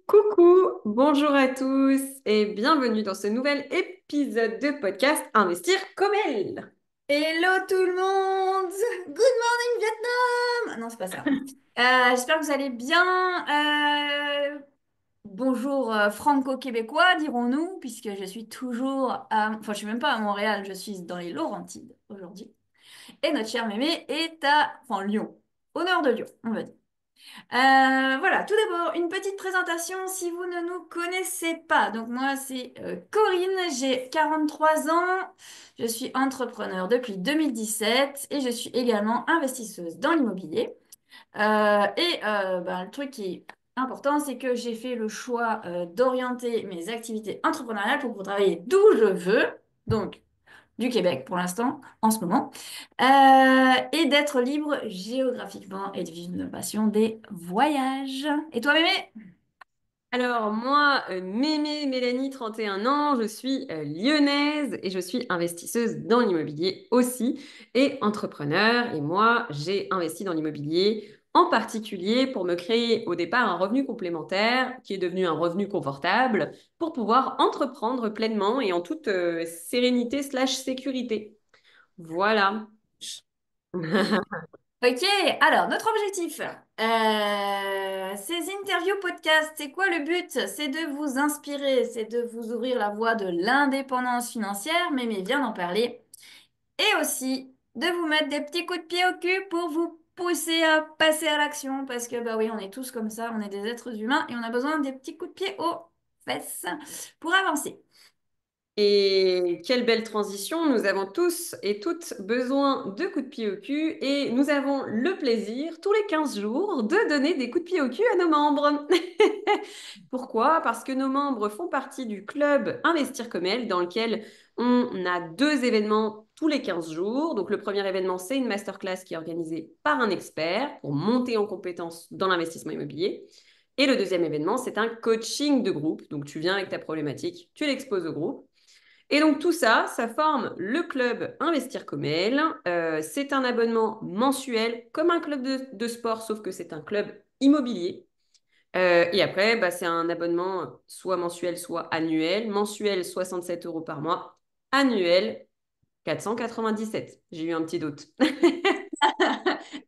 Coucou, bonjour à tous et bienvenue dans ce nouvel épisode de podcast Investir comme elle. Hello tout le monde! Good morning Vietnam! Non, c'est pas ça. J'espère que vous allez bien. Bonjour franco-québécois, dirons-nous, puisque je suis toujours Enfin, je suis même pas à Montréal, je suis dans les Laurentides aujourd'hui. Et notre cher mémé est à... Enfin, Lyon. Au nord de Lyon, on va dire. Voilà, tout d'abord, une petite présentation si vous ne nous connaissez pas. Donc moi, c'est Corinne, j'ai 43 ans, je suis entrepreneur depuis 2017 et je suis également investisseuse dans l'immobilier. Le truc qui est important, c'est que j'ai fait le choix d'orienter mes activités entrepreneuriales pour travailler d'où je veux. Donc, du Québec pour l'instant, en ce moment, et d'être libre géographiquement et de vivre une passion des voyages. Et toi, mémé? Alors moi, Mémé Mélanie, 31 ans, je suis lyonnaise et je suis investisseuse dans l'immobilier aussi et entrepreneur. Et moi, j'ai investi dans l'immobilier en particulier pour me créer au départ un revenu complémentaire qui est devenu un revenu confortable pour pouvoir entreprendre pleinement et en toute sérénité slash sécurité. Voilà. Ok, alors notre objectif, ces interviews podcast, c'est quoi le but? C'est de vous inspirer, c'est de vous ouvrir la voie de l'indépendance financière, mémé vient d'en parler. Et aussi de vous mettre des petits coups de pied au cul pour vous pousser à passer à l'action. Parce que, bah oui, on est tous comme ça, on est des êtres humains et on a besoin des petits coups de pied aux fesses pour avancer. Et quelle belle transition. Nous avons tous et toutes besoin de coups de pied au cul et nous avons le plaisir, tous les 15 jours, de donner des coups de pied au cul à nos membres. Pourquoi? Parce que nos membres font partie du club Investir comme elle, dans lequel on a deux événements tous les 15 jours. Donc le premier événement, c'est une masterclass qui est organisée par un expert pour monter en compétence dans l'investissement immobilier. Et le deuxième événement, c'est un coaching de groupe. Donc tu viens avec ta problématique, tu l'exposes au groupe. Et donc tout ça, ça forme le club Investir comme elle. C'est un abonnement mensuel comme un club de sport, sauf que c'est un club immobilier. Et après, bah, c'est un abonnement soit mensuel, soit annuel. Mensuel, 67 euros par mois. Annuel, 497. J'ai eu un petit doute.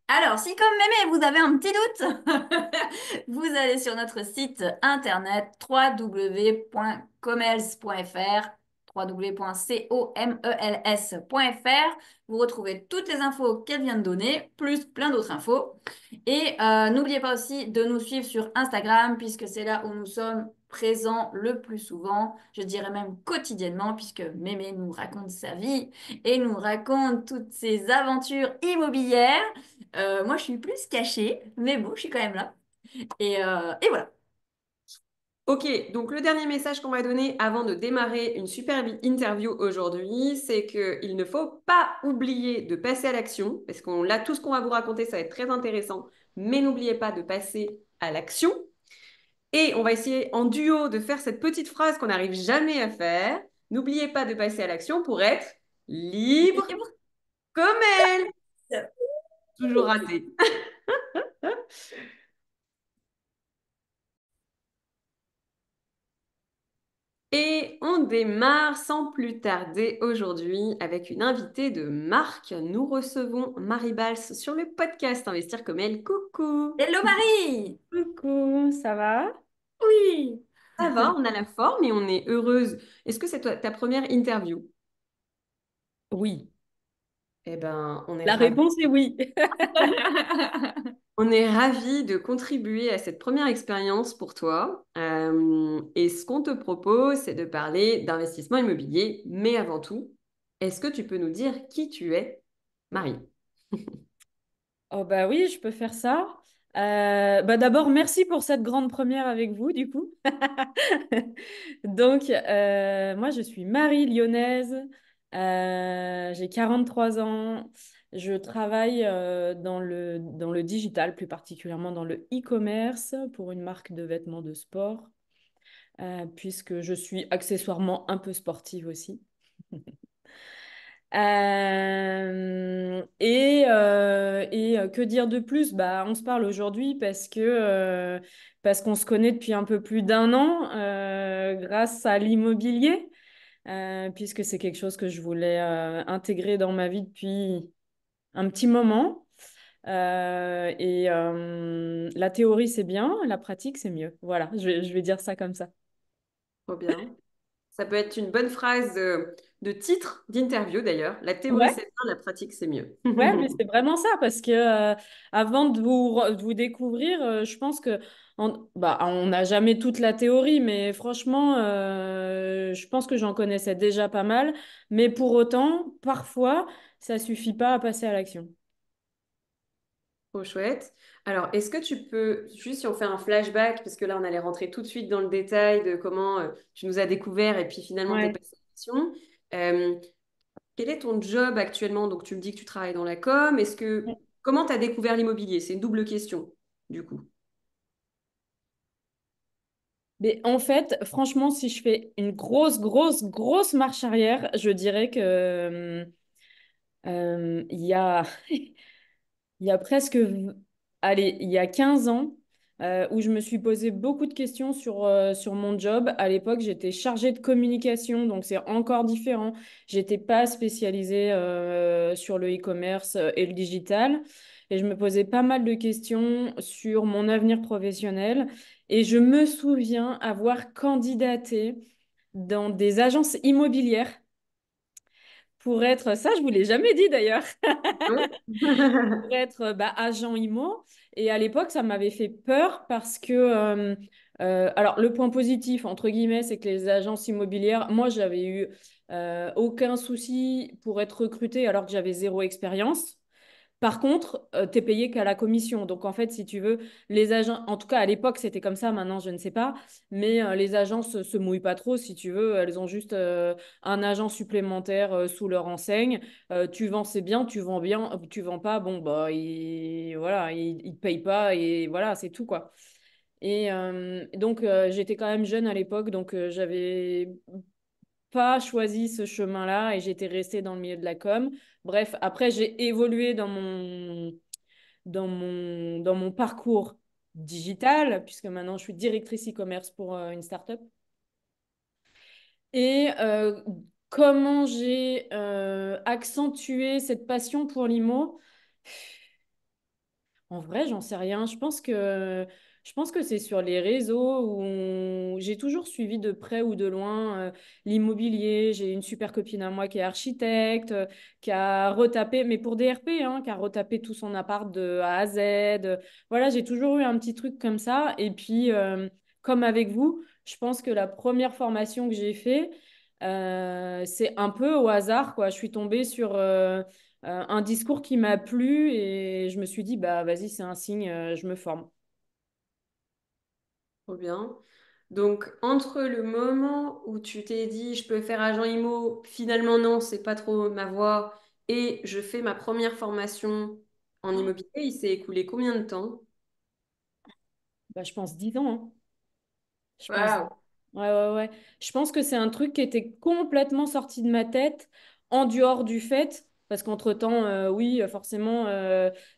Alors, si comme mémé, vous avez un petit doute, vous allez sur notre site internet www.comels.fr, www.comels.fr. Vous retrouvez toutes les infos qu'elle vient de donner, plus plein d'autres infos. Et n'oubliez pas aussi de nous suivre sur Instagram, puisque c'est là où nous sommes présents le plus souvent, je dirais même quotidiennement, puisque mémé nous raconte sa vie et nous raconte toutes ses aventures immobilières. Moi, je suis plus cachée, mais bon, je suis quand même là. Et voilà. Ok, donc le dernier message qu'on va donner avant de démarrer une superbe interview aujourd'hui, c'est qu'il ne faut pas oublier de passer à l'action, parce qu'on là, tout ce qu'on va vous raconter, ça va être très intéressant, mais n'oubliez pas de passer à l'action. Et on va essayer en duo de faire cette petite phrase qu'on n'arrive jamais à faire. N'oubliez pas de passer à l'action pour être libre comme elle. Toujours raté. Et on démarre sans plus tarder aujourd'hui avec une invitée de marque. Nous recevons Marie Valls sur le podcast Investir comme elle. Coucou! Hello Marie! Coucou, ça va? Oui! Ça va, on a la forme et on est heureuse. Est-ce que c'est ta première interview? Oui. Eh ben, on est La ravis. réponse est oui. On est ravis de contribuer à cette première expérience pour toi. Et ce qu'on te propose, c'est de parler d'investissement immobilier. Mais avant tout, est-ce que tu peux nous dire qui tu es, Marie? Oh bah oui, je peux faire ça. Bah d'abord, merci pour cette grande première avec vous, du coup. Donc, moi, je suis Marie lyonnaise. J'ai 43 ans. Je travaille dans le digital, plus particulièrement dans le e-commerce pour une marque de vêtements de sport, puisque je suis accessoirement un peu sportive aussi. Que dire de plus? Bah, on se parle aujourd'hui parce qu'on se connaît depuis un peu plus d'un an grâce à l'immobilier, puisque c'est quelque chose que je voulais intégrer dans ma vie depuis un petit moment. La théorie, c'est bien, la pratique, c'est mieux. Voilà, je vais dire ça comme ça. Trop bien. Ça peut être une bonne phrase de titre d'interview d'ailleurs. La théorie, Ouais. c'est bien, la pratique, c'est mieux. Ouais, mais c'est vraiment ça, parce que avant de vous découvrir, je pense que on n'a jamais toute la théorie, mais franchement, je pense que j'en connaissais déjà pas mal. Mais pour autant, parfois, ça suffit pas à passer à l'action. Trop chouette. Alors, est-ce que tu peux, juste si on fait un flashback, parce que là, on allait rentrer tout de suite dans le détail de comment tu nous as découvert et puis finalement, t'es Ouais. passé à l'action. Euh, Quel est ton job actuellement? Donc, tu me dis que tu travailles dans la com. Comment tu as découvert l'immobilier? C'est une double question, du coup. Mais en fait, franchement, si je fais une grosse marche arrière, je dirais que il y a Il y a allez, il y a 15 ans, où je me suis posé beaucoup de questions sur mon job. À l'époque, j'étais chargée de communication, donc c'est encore différent. J'étais pas spécialisée sur le e-commerce et le digital. Et je me posais pas mal de questions sur mon avenir professionnel. Et je me souviens avoir candidaté dans des agences immobilières pour être, ça, je vous l'ai jamais dit d'ailleurs, Non. pour être agent IMO. Et à l'époque, ça m'avait fait peur parce que, alors le point positif, entre guillemets, c'est que les agences immobilières, moi, j'avais eu aucun souci pour être recrutée alors que j'avais zéro expérience. Par contre, tu es payé qu'à la commission. Donc, en fait, si tu veux, les agents, en tout cas à l'époque, c'était comme ça, maintenant, je ne sais pas, mais les agences se mouillent pas trop, si tu veux. Elles ont juste un agent supplémentaire sous leur enseigne. Tu vends, c'est bien, tu vends bien, tu vends pas, bon, bah, voilà, ils te payent pas et voilà, c'est tout, quoi. J'étais quand même jeune à l'époque, donc j'avais pas choisi ce chemin-là et j'étais restée dans le milieu de la com. Bref, après, j'ai évolué dans mon parcours digital, puisque maintenant je suis directrice e-commerce pour une startup. Et comment j'ai accentué cette passion pour l'IMO? En vrai, j'en sais rien. Je pense que c'est sur les réseaux où j'ai toujours suivi de près ou de loin l'immobilier. J'ai une super copine à moi qui est architecte, qui a retapé, mais pour DRP, hein, qui a retapé tout son appart de A à Z. Voilà, j'ai toujours eu un petit truc comme ça. Et puis, comme avec vous, je pense que la première formation que j'ai fait, c'est un peu au hasard, quoi. Je suis tombée sur un discours qui m'a plu et je me suis dit, bah vas-y, c'est un signe, je me forme. Trop bien. Donc, entre le moment où tu t'es dit, je peux faire agent IMO, finalement non, c'est pas trop ma voie, et je fais ma première formation en immobilier, il s'est écoulé combien de temps? Bah, je pense 10 ans, hein. Je pense, Waouh. ouais. Je pense que c'est un truc qui était complètement sorti de ma tête, en dehors du fait, parce qu'entre-temps, oui, forcément,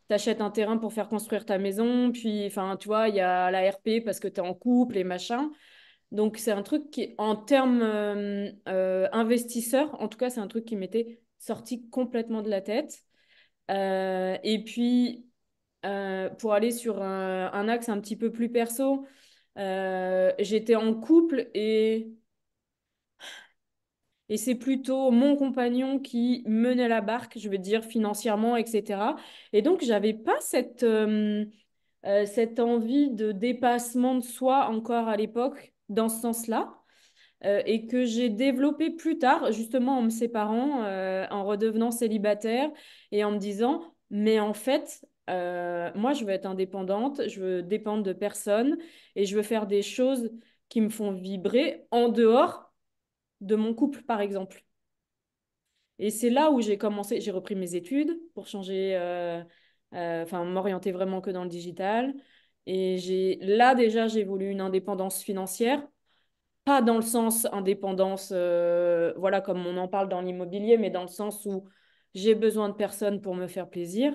t'achètes un terrain pour faire construire ta maison, puis, enfin, tu vois, il y a la RP parce que t'es en couple et machin. Donc, c'est un truc qui, en termes investisseurs, en tout cas, c'est un truc qui m'était sorti complètement de la tête. Et puis, pour aller sur un axe un petit peu plus perso, j'étais en couple et c'est plutôt mon compagnon qui menait la barque, je veux dire, financièrement, etc. Et donc, j'avais pas cette envie de dépassement de soi encore à l'époque, dans ce sens-là. Et que j'ai développé plus tard, justement en me séparant, en redevenant célibataire et en me disant, mais en fait, moi, je veux être indépendante, je veux dépendre de personne et je veux faire des choses qui me font vibrer en dehors de mon couple, par exemple. Et c'est là où j'ai commencé, j'ai repris mes études pour changer, enfin, m'orienter vraiment que dans le digital. Et là déjà, j'ai voulu une indépendance financière. pas dans le sens indépendance, voilà, comme on en parle dans l'immobilier, mais dans le sens où j'ai besoin de personnes pour me faire plaisir.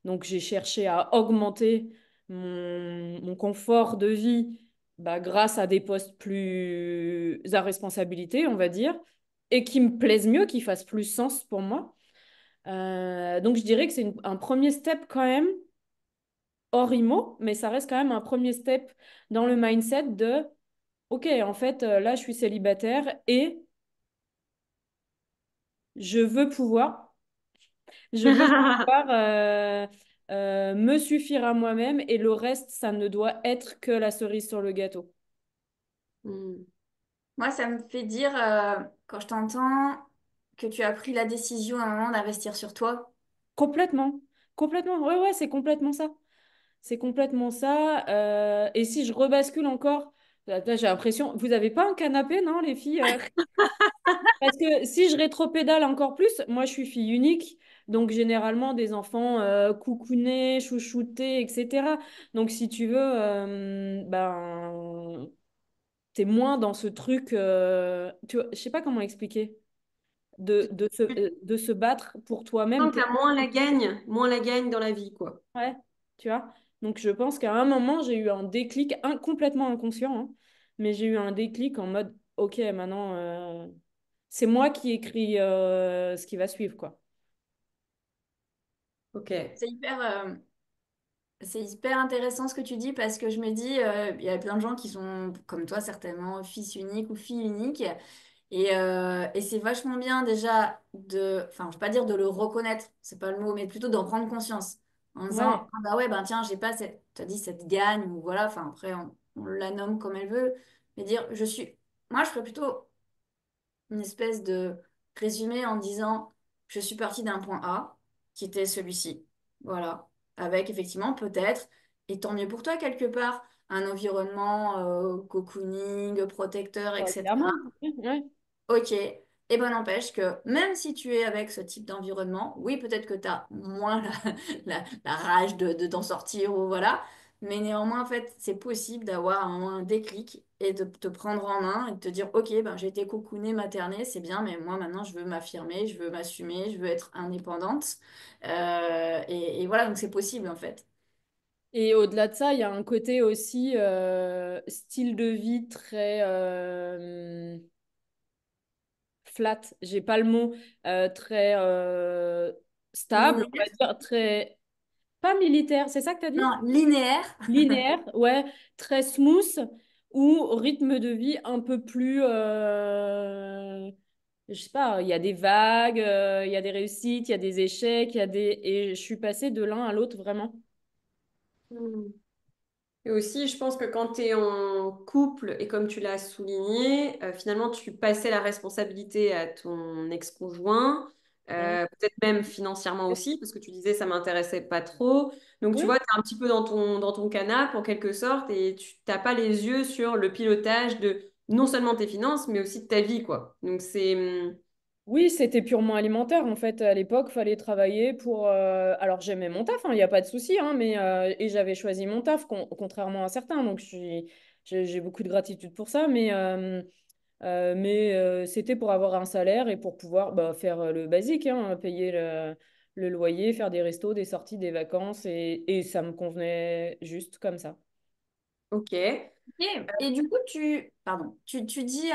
Donc, j'ai cherché à augmenter mon confort de vie bah, grâce à des postes plus à responsabilité, on va dire, et qui me plaisent mieux, qui fassent plus sens pour moi. Donc, je dirais que c'est un premier step quand même, hors IMO, mais ça reste quand même un premier step dans le mindset de OK, en fait, là, je suis célibataire et je veux pouvoir, je veux pouvoir me suffire à moi-même et le reste, ça ne doit être que la cerise sur le gâteau. Hmm. Moi, ça me fait dire, quand je t'entends, que tu as pris la décision à un moment d'investir sur toi. Complètement, complètement. Ouais, ouais, c'est complètement ça. C'est complètement ça. Et si je rebascule encore, là, j'ai l'impression, vous n'avez pas un canapé, non, les filles? Parce que si je rétropédale encore plus, moi je suis fille unique, donc généralement des enfants coucounés, chouchoutés, etc. Donc si tu veux, ben, t'es moins dans ce truc, tu vois, je sais pas comment expliquer, de se battre pour toi-même. Tant que t'as moins la gagne dans la vie, quoi. Ouais, tu vois. Donc je pense qu'à un moment, j'ai eu un déclic, complètement inconscient, hein, mais j'ai eu un déclic en mode, ok, maintenant, c'est moi qui écris ce qui va suivre, quoi. Ok. C'est c'est hyper intéressant ce que tu dis parce que je me dis, il y a plein de gens qui sont, comme toi certainement, fils uniques ou filles uniques. Et c'est vachement bien déjà enfin, je vais pas dire de le reconnaître, c'est pas le mot, mais plutôt d'en prendre conscience. En disant, Ouais. ah bah ouais, ben tiens, j'ai pas cette, t'as dit cette gagne, ou voilà, enfin après, on la nomme comme elle veut. Mais dire, moi je ferais plutôt une espèce de résumé en disant, je suis partie d'un point A, qui était celui-ci. Voilà. Avec effectivement peut-être, et tant mieux pour toi quelque part, un environnement cocooning, protecteur, Ouais, etc. clairement. Ouais. Ok. Et ben n'empêche que même si tu es avec ce type d'environnement, oui, peut-être que tu as moins la rage de t'en sortir ou voilà, mais néanmoins, en fait, c'est possible d'avoir un déclic et de te prendre en main et de te dire, ok, ben, j'ai été cocoonée, maternée, c'est bien, mais moi maintenant, je veux m'affirmer, je veux m'assumer, je veux être indépendante. Et voilà, donc c'est possible en fait. Et au-delà de ça, il y a un côté aussi style de vie très flat, j'ai pas le mot, très stable, on va Linéaire? dire, très... Pas militaire, c'est ça que tu as dit? Non, linéaire. Linéaire, ouais, très smooth, ou rythme de vie un peu plus, je sais pas, il y a des vagues, il y a des réussites, il y a des échecs, il y a des... Et je suis passée de l'un à l'autre vraiment. Hmm. Et aussi, je pense que quand tu es en couple, et comme tu l'as souligné, finalement, tu passais la responsabilité à ton ex-conjoint, Mm. peut-être même financièrement aussi, parce que tu disais ça m'intéressait pas trop. Donc, tu Oui. vois, tu es un petit peu dans ton canapé, en quelque sorte, et tu n'as pas les yeux sur le pilotage de non seulement tes finances, mais aussi de ta vie, quoi. Donc, c'est... Oui, c'était purement alimentaire. En fait, à l'époque, fallait travailler pour. Alors, j'aimais mon taf, il n'y a pas de souci, hein, mais et j'avais choisi mon taf, contrairement à certains. Donc, j'ai beaucoup de gratitude pour ça, mais c'était pour avoir un salaire et pour pouvoir bah, faire le basique, hein, payer le loyer, faire des restos, des sorties, des vacances, et ça me convenait juste comme ça. Ok. Et du coup, pardon, tu dis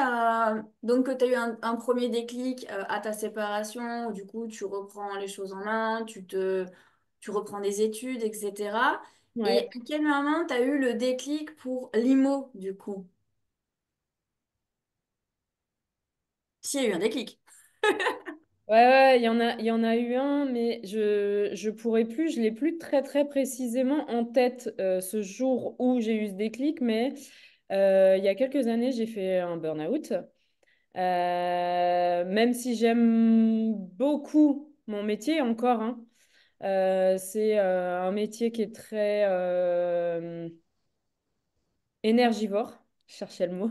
donc que tu as eu un premier déclic à ta séparation, où du coup tu reprends les choses en main, tu reprends des études, etc. Et Ouais. à quel moment tu as eu le déclic pour l'IMO, du coup? S'il y a eu un déclic. Ouais, ouais, il y en a eu un, mais je pourrais plus, je l'ai plus très très précisément en tête ce jour où j'ai eu ce déclic, mais il y a quelques années, j'ai fait un burn-out. Même si j'aime beaucoup mon métier encore, hein, c'est un métier qui est très énergivore, je cherchais le mot.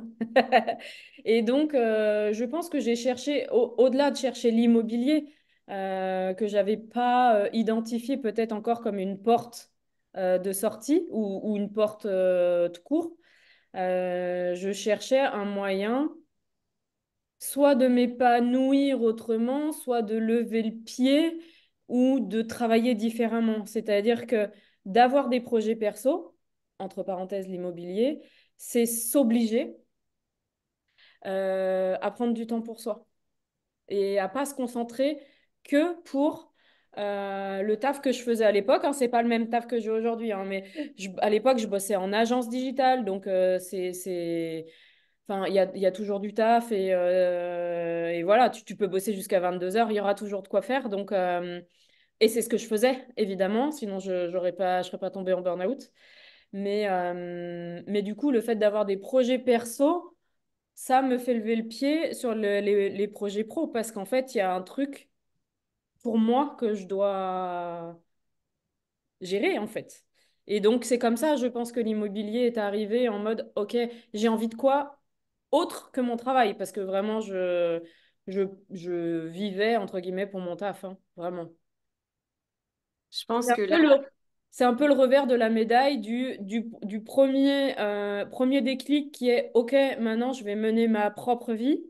Et donc, je pense que j'ai cherché, au-delà de chercher l'immobilier, que j'avais pas identifié peut-être encore comme une porte de sortie ou une porte tout court, Je cherchais un moyen soit de m'épanouir autrement, soit de lever le pied ou de travailler différemment. C'est-à-dire que d'avoir des projets perso, entre parenthèses l'immobilier, c'est s'obliger à prendre du temps pour soi et à pas se concentrer que pour le taf que je faisais à l'époque. Hein. C'est pas le même taf que j'ai aujourd'hui, hein, mais à l'époque, je bossais en agence digitale, donc enfin, il y a toujours du taf et voilà, tu peux bosser jusqu'à 22 heures, il y aura toujours de quoi faire. Donc, et c'est ce que je faisais, évidemment, sinon je serais pas tombée en burn-out. Mais du coup, le fait d'avoir des projets perso, ça me fait lever le pied sur les projets pro parce qu'en fait, il y a un truc pour moi que je dois gérer, en fait. Et donc, c'est comme ça, je pense que l'immobilier est arrivé en mode, OK, j'ai envie de quoi autre que mon travail parce que vraiment, je vivais, entre guillemets, pour mon taf, hein, vraiment. Je C'est pense un que là, peu c'est un peu le revers de la médaille du premier déclic qui est, OK, maintenant je vais mener ma propre vie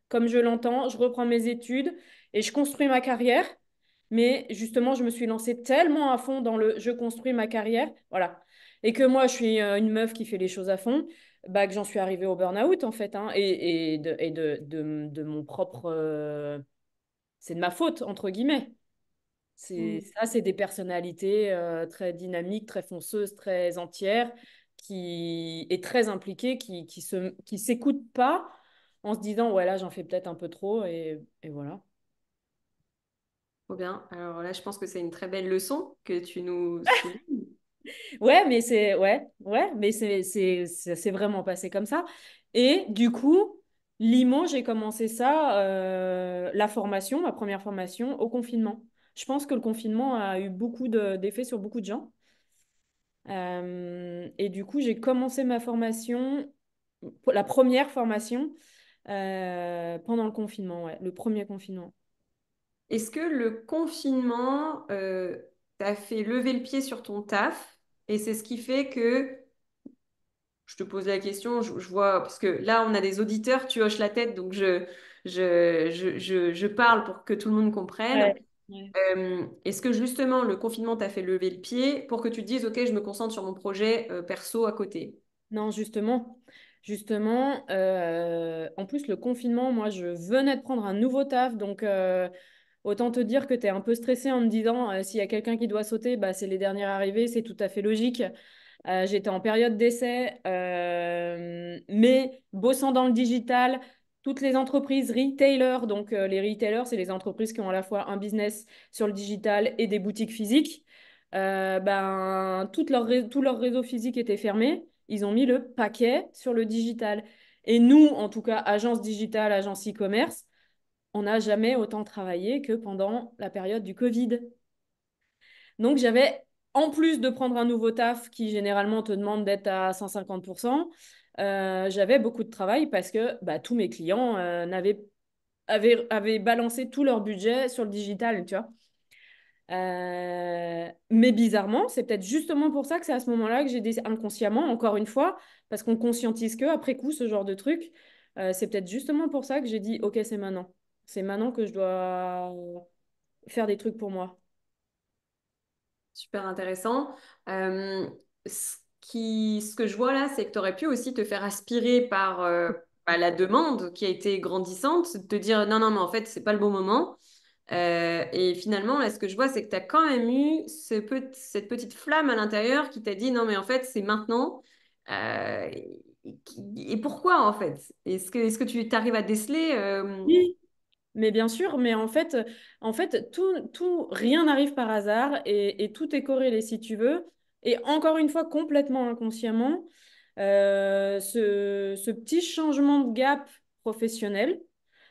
comme je l'entends, je reprends mes études et je construis ma carrière. Mais justement, je me suis lancée tellement à fond dans le je construis ma carrière, voilà. Et que moi, je suis une meuf qui fait les choses à fond, bah, que j'en suis arrivée au burn-out en fait. Hein, et de mon propre. C'est de ma faute, entre guillemets. mm, C'est des personnalités très dynamiques, très fonceuses, très entières, et très impliquées, qui s'écoutent pas en se disant, ouais, là, j'en fais peut-être un peu trop, et voilà. trop bien. Alors là, je pense que c'est une très belle leçon que tu nous soulignes. Ouais, mais ça s'est vraiment passé comme ça. Et du coup, Limo, j'ai commencé ça, la formation, ma première formation, au confinement. Je pense que le confinement a eu beaucoup d'effets sur beaucoup de gens. Et du coup, j'ai commencé ma formation, la première formation, pendant le confinement, ouais, le premier confinement. Est-ce que le confinement t'a fait lever le pied sur ton taf et c'est ce qui fait que, je te pose la question, je vois, parce que là, on a des auditeurs, tu hoches la tête, donc je parle pour que tout le monde comprenne. Ouais. Ouais. Est-ce que justement le confinement t'a fait lever le pied pour que tu te dises, OK, je me concentre sur mon projet perso à côté? Non, justement, en plus, le confinement, moi, je venais de prendre un nouveau taf, donc autant te dire que tu es un peu stressé en me disant, s'il y a quelqu'un qui doit sauter, bah, c'est les derniers arrivés, c'est tout à fait logique. J'étais en période d'essai, mais bossant dans le digital, toutes les entreprises retailers, donc les retailers, c'est les entreprises qui ont à la fois un business sur le digital et des boutiques physiques, ben, tout leur réseau physique était fermé. Ils ont mis le paquet sur le digital. Et nous, en tout cas, agence digitale, agence e-commerce, on n'a jamais autant travaillé que pendant la période du Covid. Donc, j'avais, en plus de prendre un nouveau taf qui généralement te demande d'être à 150%, j'avais beaucoup de travail parce que bah, tous mes clients avaient balancé tout leur budget sur le digital, tu vois. Mais bizarrement, c'est peut-être justement pour ça que c'est à ce moment-là que j'ai décidé, inconsciemment, encore une fois, parce qu'on conscientise que après coup ce genre de truc, c'est peut-être justement pour ça que j'ai dit, ok, c'est maintenant. C'est maintenant que je dois faire des trucs pour moi. Super intéressant. Euh, ce que je vois là, c'est que tu aurais pu aussi te faire aspirer par la demande qui a été grandissante, te dire non, non, mais en fait, c'est pas le bon moment. Et finalement, là, ce que je vois, c'est que tu as quand même eu cette petite flamme à l'intérieur qui t'a dit non, mais en fait, c'est maintenant. Euh, et pourquoi, en fait? Est-ce que tu arrives à déceler Oui. Mais bien sûr, mais en fait rien n'arrive par hasard et tout est corrélé si tu veux. Et encore une fois, complètement inconsciemment, ce petit changement de gap professionnel,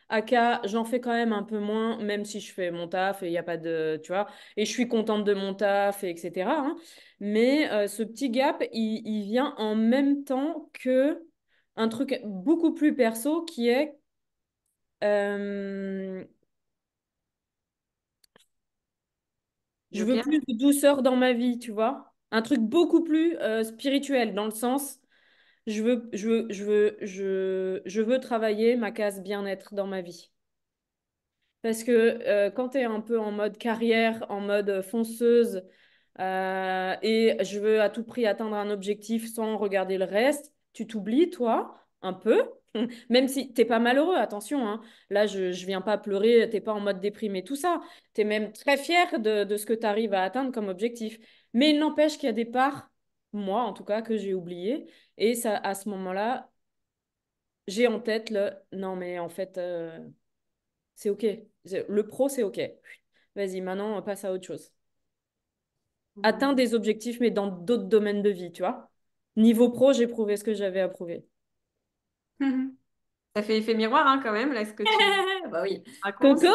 aka j'en fais quand même un peu moins, même si je fais mon taf et il n'y a pas de, tu vois, et je suis contente de mon taf, et etc. Hein. Mais ce petit gap, il vient en même temps que un truc beaucoup plus perso qui est euh, je veux Joker? plus de douceur dans ma vie, tu vois. Un truc beaucoup plus spirituel, dans le sens, je veux travailler ma case bien-être dans ma vie. Parce que quand tu es un peu en mode carrière, en mode fonceuse, et je veux à tout prix atteindre un objectif sans regarder le reste, tu t'oublies, toi, un peu. Même si t'es pas malheureux, attention, hein. Là, je viens pas pleurer, t'es pas en mode déprimé, tout ça. Tu es même très fier de ce que tu arrives à atteindre comme objectif. Mais il n'empêche qu'il y a des parts, moi en tout cas, que j'ai oubliées. Et ça, à ce moment-là, j'ai en tête le non, mais en fait, c'est OK. Le pro, c'est OK. Vas-y, maintenant, on passe à autre chose. Atteins Mhm. des objectifs, mais dans d'autres domaines de vie, tu vois. Niveau pro, j'ai prouvé ce que j'avais à prouver. Ça fait effet miroir, hein, quand même, là, ce que tu Bah oui. racontes. Coco?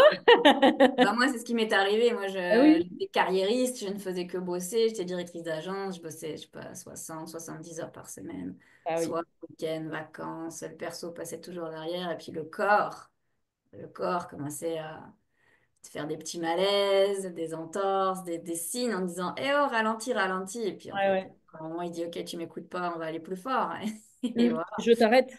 Bah moi, c'est ce qui m'est arrivé. Moi, Ah oui. j'étais carriériste, je ne faisais que bosser. J'étais directrice d'agence, je bossais, je sais pas, 70 heures par semaine. Ah oui. Soit week-end, vacances, le perso passait toujours derrière. Et puis le corps commençait à te faire des petits malaises, des entorses, des signes en disant, eh oh, ralentis, ralentis. Et puis en Ouais, fait, ouais. à un moment, il dit, ok, tu m'écoutes pas, on va aller plus fort. Et Mm. voilà. Je t'arrête.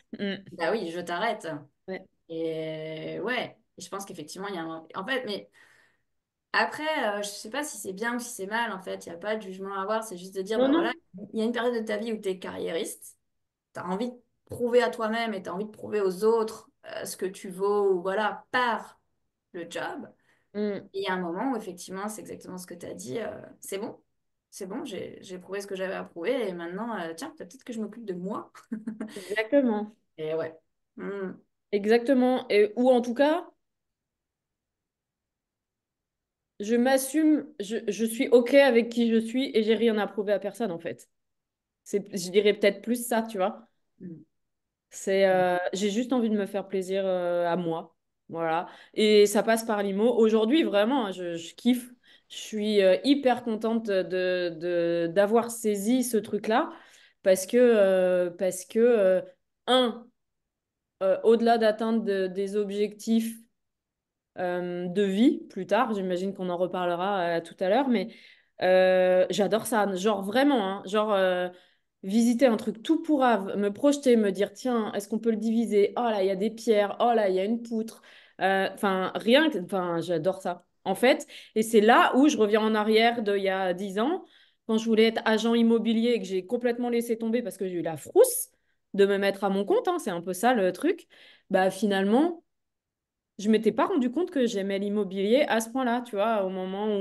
Bah oui, je t'arrête. Ouais. Et ouais, et je pense qu'effectivement, il y a un... En fait, mais après, je sais pas si c'est bien ou si c'est mal, en fait. Il n'y a pas de jugement à avoir. C'est juste de dire, Non, bah non. voilà, il y a une période de ta vie où tu es carriériste. Tu as envie de prouver à toi-même et tu as envie de prouver aux autres ce que tu vaux, ou voilà, par le job. Mm. Et il y a un moment où, effectivement, c'est exactement ce que tu as dit. C'est bon. C'est bon, j'ai prouvé ce que j'avais à prouver. Et maintenant, tiens, peut-être que je m'occupe de moi. Exactement. Et ouais. Hmm. Exactement. Et, ou en tout cas, je m'assume, je suis OK avec qui je suis et j'ai rien à prouver à personne, en fait. Je dirais peut-être plus ça, tu vois. Hmm. J'ai juste envie de me faire plaisir à moi. Voilà. Et ça passe par l'IMO. Aujourd'hui, vraiment, hein, je kiffe. Je suis hyper contente d'avoir saisi ce truc-là parce que un, au-delà d'atteindre des objectifs de vie plus tard. J'imagine qu'on en reparlera tout à l'heure, mais j'adore ça. Genre vraiment, hein, genre visiter un truc tout pourrave, me projeter, me dire, tiens, est-ce qu'on peut le diviser? Oh là, il y a des pierres. Oh là, il y a une poutre. Enfin, rien que... Enfin, j'adore ça. En fait, et c'est là où je reviens en arrière d'il y a 10 ans, quand je voulais être agent immobilier et que j'ai complètement laissé tomber parce que j'ai eu la frousse de me mettre à mon compte, hein, c'est un peu ça le truc. Bah finalement, je m'étais pas rendu compte que j'aimais l'immobilier à ce point-là, tu vois, au moment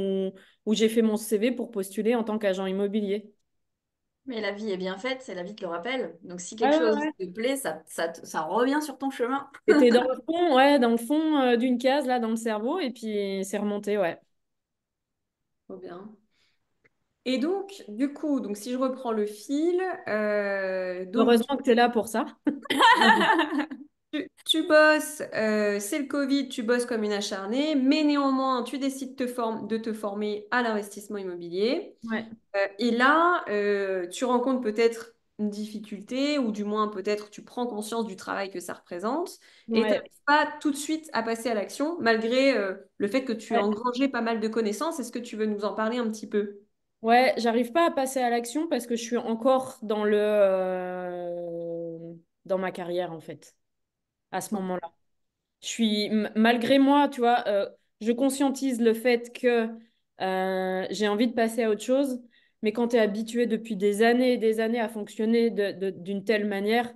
où j'ai fait mon CV pour postuler en tant qu'agent immobilier. Mais la vie est bien faite, c'est la vie te le rappelle. Donc si Ouais, quelque ouais, chose ouais. te plaît, ça revient sur ton chemin. C'était dans le fond, ouais, dans le fond d'une case, là, dans le cerveau, et puis c'est remonté, ouais. Trop bien. Et donc, du coup, donc si je reprends le fil, donc Heureusement que tu es là pour ça. tu bosses, c'est le Covid, tu bosses comme une acharnée, mais néanmoins, tu décides de te former à l'investissement immobilier. Ouais. Et là, tu rencontres peut-être une difficulté, ou du moins peut-être tu prends conscience du travail que ça représente, et tu Ouais. n'arrives pas tout de suite à passer à l'action, malgré le fait que tu as Ouais. engrangé pas mal de connaissances. Est-ce que tu veux nous en parler un petit peu? Ouais, j'arrive pas à passer à l'action parce que je suis encore dans ma carrière, en fait, à ce moment-là. Malgré moi, tu vois, je conscientise le fait que j'ai envie de passer à autre chose, mais quand tu es habitué depuis des années et des années à fonctionner d'une telle manière,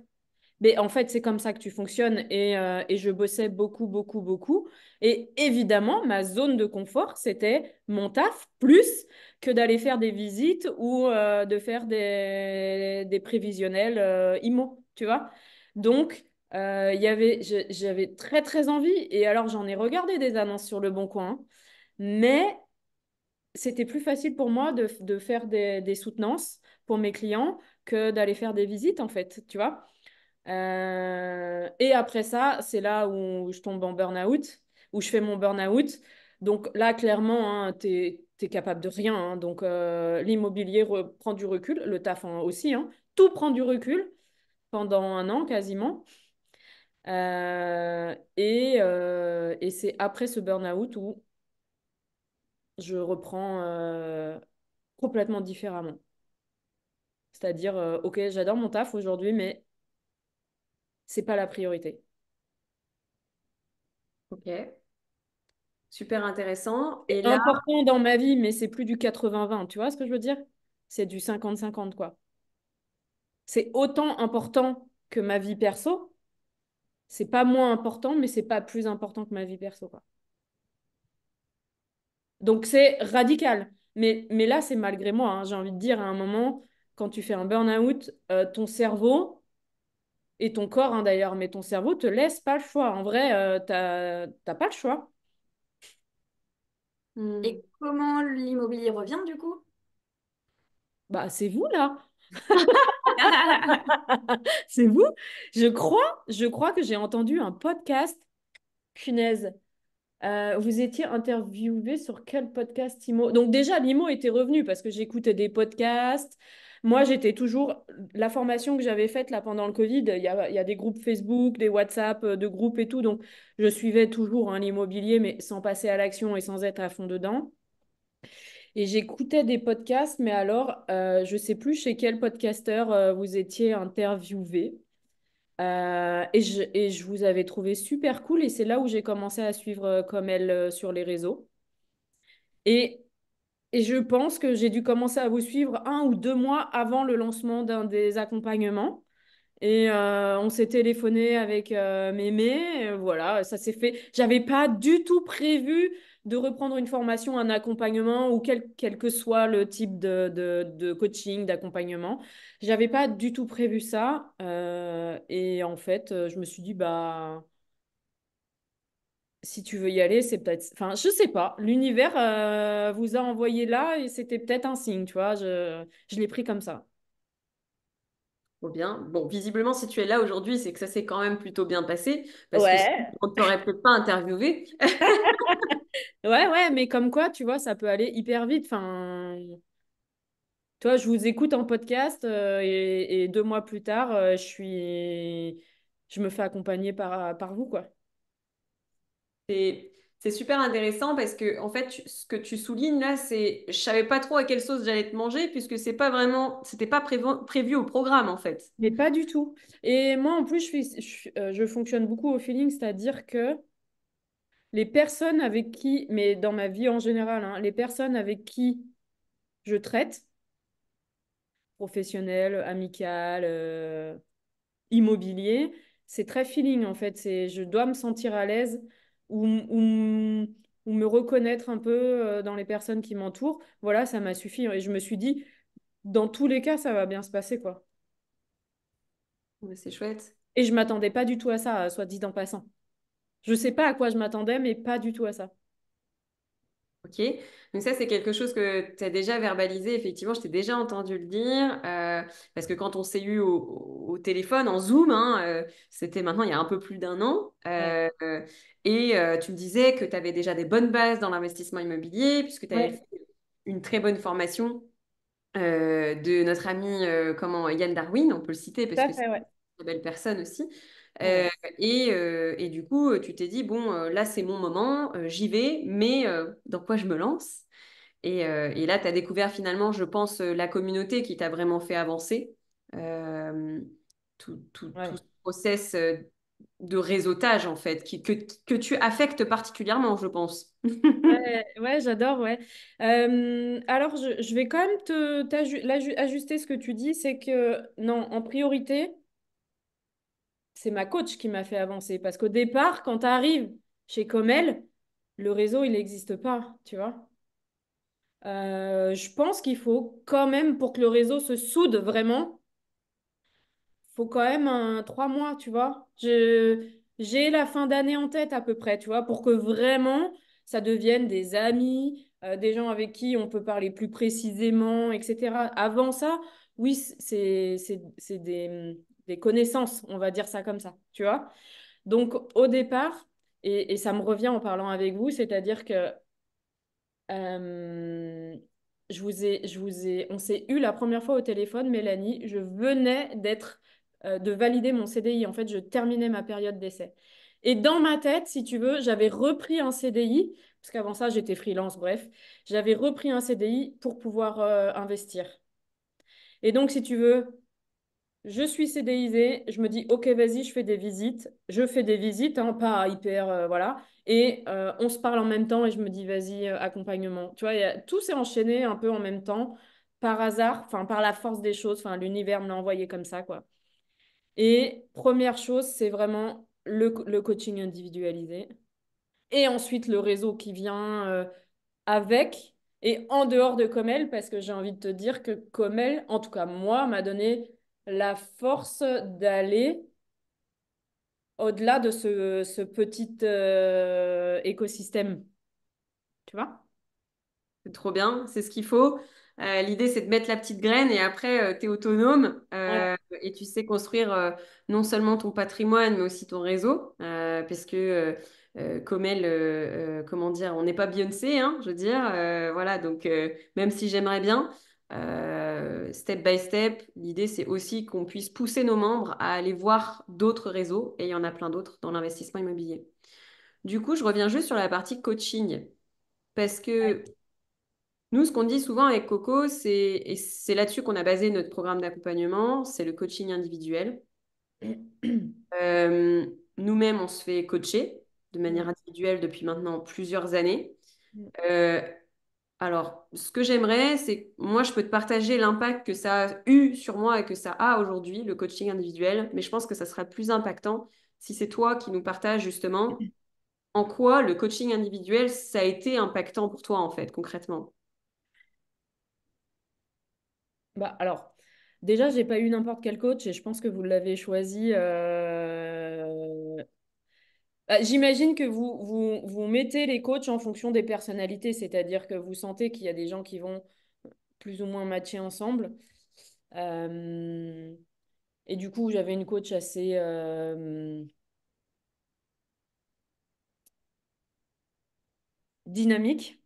mais en fait, c'est comme ça que tu fonctionnes et je bossais beaucoup, beaucoup, beaucoup. Et évidemment, ma zone de confort, c'était mon taf, plus que d'aller faire des visites ou de faire des prévisionnels IMO, tu vois. Donc, j'avais très, très envie. Et alors, j'en ai regardé des annonces sur Le Bon Coin, hein. Mais c'était plus facile pour moi de faire des soutenances pour mes clients que d'aller faire des visites, en fait, tu vois. Et après ça, c'est là où je tombe en burn-out, où je fais mon burn-out. Donc là, clairement, tu es capable de rien, hein. Donc l'immobilier prend du recul, le taf aussi, hein. Tout prend du recul pendant un an quasiment. Et c'est après ce burn-out où je reprends complètement différemment. C'est-à-dire, ok, j'adore mon taf aujourd'hui, mais c'est pas la priorité. Ok, super intéressant. C'est Et là, important dans ma vie, mais c'est plus du 80-20, tu vois ce que je veux dire? C'est du 50-50, quoi. C'est autant important que ma vie perso. C'est pas moins important, mais c'est pas plus important que ma vie perso, quoi. Donc c'est radical. Mais là, c'est malgré moi, hein. J'ai envie de dire, à un moment, quand tu fais un burn-out, ton cerveau, et ton corps, hein, d'ailleurs, mais ton cerveau te laisse pas le choix. En vrai, t'as pas le choix. hmm. Et comment l'immobilier revient du coup? Bah, c'est vous, là. C'est vous. Je crois que j'ai entendu un podcast. Punaise. Vous étiez interviewé sur quel podcast IMO? Donc déjà, l'IMO était revenu parce que j'écoutais des podcasts. Moi, j'étais toujours... La formation que j'avais faite là pendant le Covid, il y a des groupes Facebook, des WhatsApp de groupes et tout. Donc, je suivais toujours hein, l'immobilier, mais sans passer à l'action et sans être à fond dedans. Et j'écoutais des podcasts, mais alors, je ne sais plus chez quel podcasteur vous étiez interviewé. Et je vous avais trouvé super cool et c'est là où j'ai commencé à suivre comme elle sur les réseaux. Et, et je pense que j'ai dû commencer à vous suivre 1 ou 2 mois avant le lancement d'un des accompagnements. Et on s'est téléphoné avec Mémé, voilà, ça s'est fait. J'avais pas du tout prévu de reprendre une formation, un accompagnement ou quel que soit le type de coaching, d'accompagnement. J'avais pas du tout prévu ça. Et en fait, je me suis dit, bah, si tu veux y aller, c'est peut-être. Enfin, je sais pas. L'univers vous a envoyé là et c'était peut-être un signe, tu vois. Je l'ai pris comme ça. Trop bien. Bon, visiblement, si tu es là aujourd'hui, c'est que ça s'est quand même plutôt bien passé, parce que sinon, Ouais. on ne t'aurait peut-être pas interviewé. Ouais, ouais, mais comme quoi, tu vois, ça peut aller hyper vite. Enfin, toi, je vous écoute en podcast et 2 mois plus tard, je me fais accompagner par vous, quoi. C'est super intéressant parce que, en fait, ce que tu soulignes là, c'est, je savais pas trop à quelle sauce j'allais te manger puisque c'est pas vraiment, c'était pas prévu au programme, en fait. Mais pas du tout. Et moi, en plus, je fonctionne beaucoup au feeling, c'est-à-dire que les personnes avec qui, mais dans ma vie en général, hein, les personnes avec qui je traite, professionnelles, amicales, immobilier, c'est très feeling en fait. Je dois me sentir à l'aise ou me reconnaître un peu dans les personnes qui m'entourent. Voilà, ça m'a suffi. Et je me suis dit, dans tous les cas, ça va bien se passer, quoi. Mais c'est chouette. Et je m'attendais pas du tout à ça, soit dit en passant. Je sais pas à quoi je m'attendais, mais pas du tout à ça. Ok, donc ça c'est quelque chose que tu as déjà verbalisé, effectivement, je t'ai déjà entendu le dire, parce que quand on s'est eu au téléphone, en Zoom, hein, c'était maintenant il y a un peu plus d'un an, Ouais. et tu me disais que tu avais déjà des bonnes bases dans l'investissement immobilier, puisque tu avais Ouais, fait une très bonne formation de notre ami comment, Yann Darwin, on peut le citer tout parce à que c'est fait, ouais. une belle personne aussi. Ouais. Euh, et du coup, tu t'es dit, bon, là, c'est mon moment, j'y vais, mais dans quoi je me lance? Et là, tu as découvert finalement, je pense, la communauté qui t'a vraiment fait avancer. Euh, tout Ouais. ce process de réseautage, en fait, que tu affectes particulièrement, je pense. Ouais, ouais, j'adore, ouais. Alors, je vais quand même ajuster ce que tu dis, c'est que non, en priorité, c'est ma coach qui m'a fait avancer. Parce qu'au départ, quand tu arrives chez Comel, le réseau, il n'existe pas, tu vois. Je pense qu'il faut quand même, pour que le réseau se soude vraiment, faut quand même 3 mois, tu vois. J'ai la fin d'année en tête à peu près, tu vois, pour que vraiment ça devienne des amis, des gens avec qui on peut parler plus précisément, etc. Avant ça, oui, c'est des connaissances, on va dire ça comme ça, tu vois. Donc au départ, et ça me revient en parlant avec vous, c'est-à-dire que on s'est eu la première fois au téléphone, Mélanie. Je venais de valider mon CDI. En fait, je terminais ma période d'essai. Et dans ma tête, si tu veux, j'avais repris un CDI, parce qu'avant ça, j'étais freelance, bref. J'avais repris un CDI pour pouvoir investir. Et donc, si tu veux, je suis CDIsée, je me dis, ok, vas-y, je fais des visites. Je fais des visites, hein, pas hyper, voilà. Et on se parle en même temps et je me dis, vas-y, accompagnement. Tu vois, tout s'est enchaîné un peu en même temps, par hasard, enfin, par la force des choses. Enfin, l'univers me l'a envoyé comme ça, quoi. Et première chose, c'est vraiment le coaching individualisé. Et ensuite, le réseau qui vient avec et en dehors de Comel, parce que j'ai envie de te dire que Comel, en tout cas moi, m'a donné la force d'aller au-delà de ce petit écosystème. Tu vois? C'est trop bien, c'est ce qu'il faut. L'idée, c'est de mettre la petite graine et après, tu es autonome Ouais. et tu sais construire non seulement ton patrimoine, mais aussi ton réseau. Parce que, comme elle, comment dire, on n'est pas Beyoncé, hein, je veux dire. Voilà, donc même si j'aimerais bien, step by step, l'idée, c'est aussi qu'on puisse pousser nos membres à aller voir d'autres réseaux et il y en a plein d'autres dans l'investissement immobilier. Du coup, je reviens juste sur la partie coaching. Parce que nous, ce qu'on dit souvent avec Coco, et c'est là-dessus qu'on a basé notre programme d'accompagnement, c'est le coaching individuel. Euh, Nous-mêmes, on se fait coacher de manière individuelle depuis maintenant plusieurs années. Euh, alors, ce que j'aimerais, c'est, moi, je peux te partager l'impact que ça a eu sur moi et que ça a aujourd'hui, le coaching individuel, mais je pense que ça sera plus impactant si c'est toi qui nous partages justement en quoi le coaching individuel, ça a été impactant pour toi, en fait, concrètement. Bah, alors, déjà, j'ai pas eu n'importe quel coach et je pense que vous l'avez choisi. Bah, j'imagine que vous mettez les coachs en fonction des personnalités, c'est-à-dire que vous sentez qu'il y a des gens qui vont plus ou moins matcher ensemble. Euh, et du coup, j'avais une coach assez dynamique.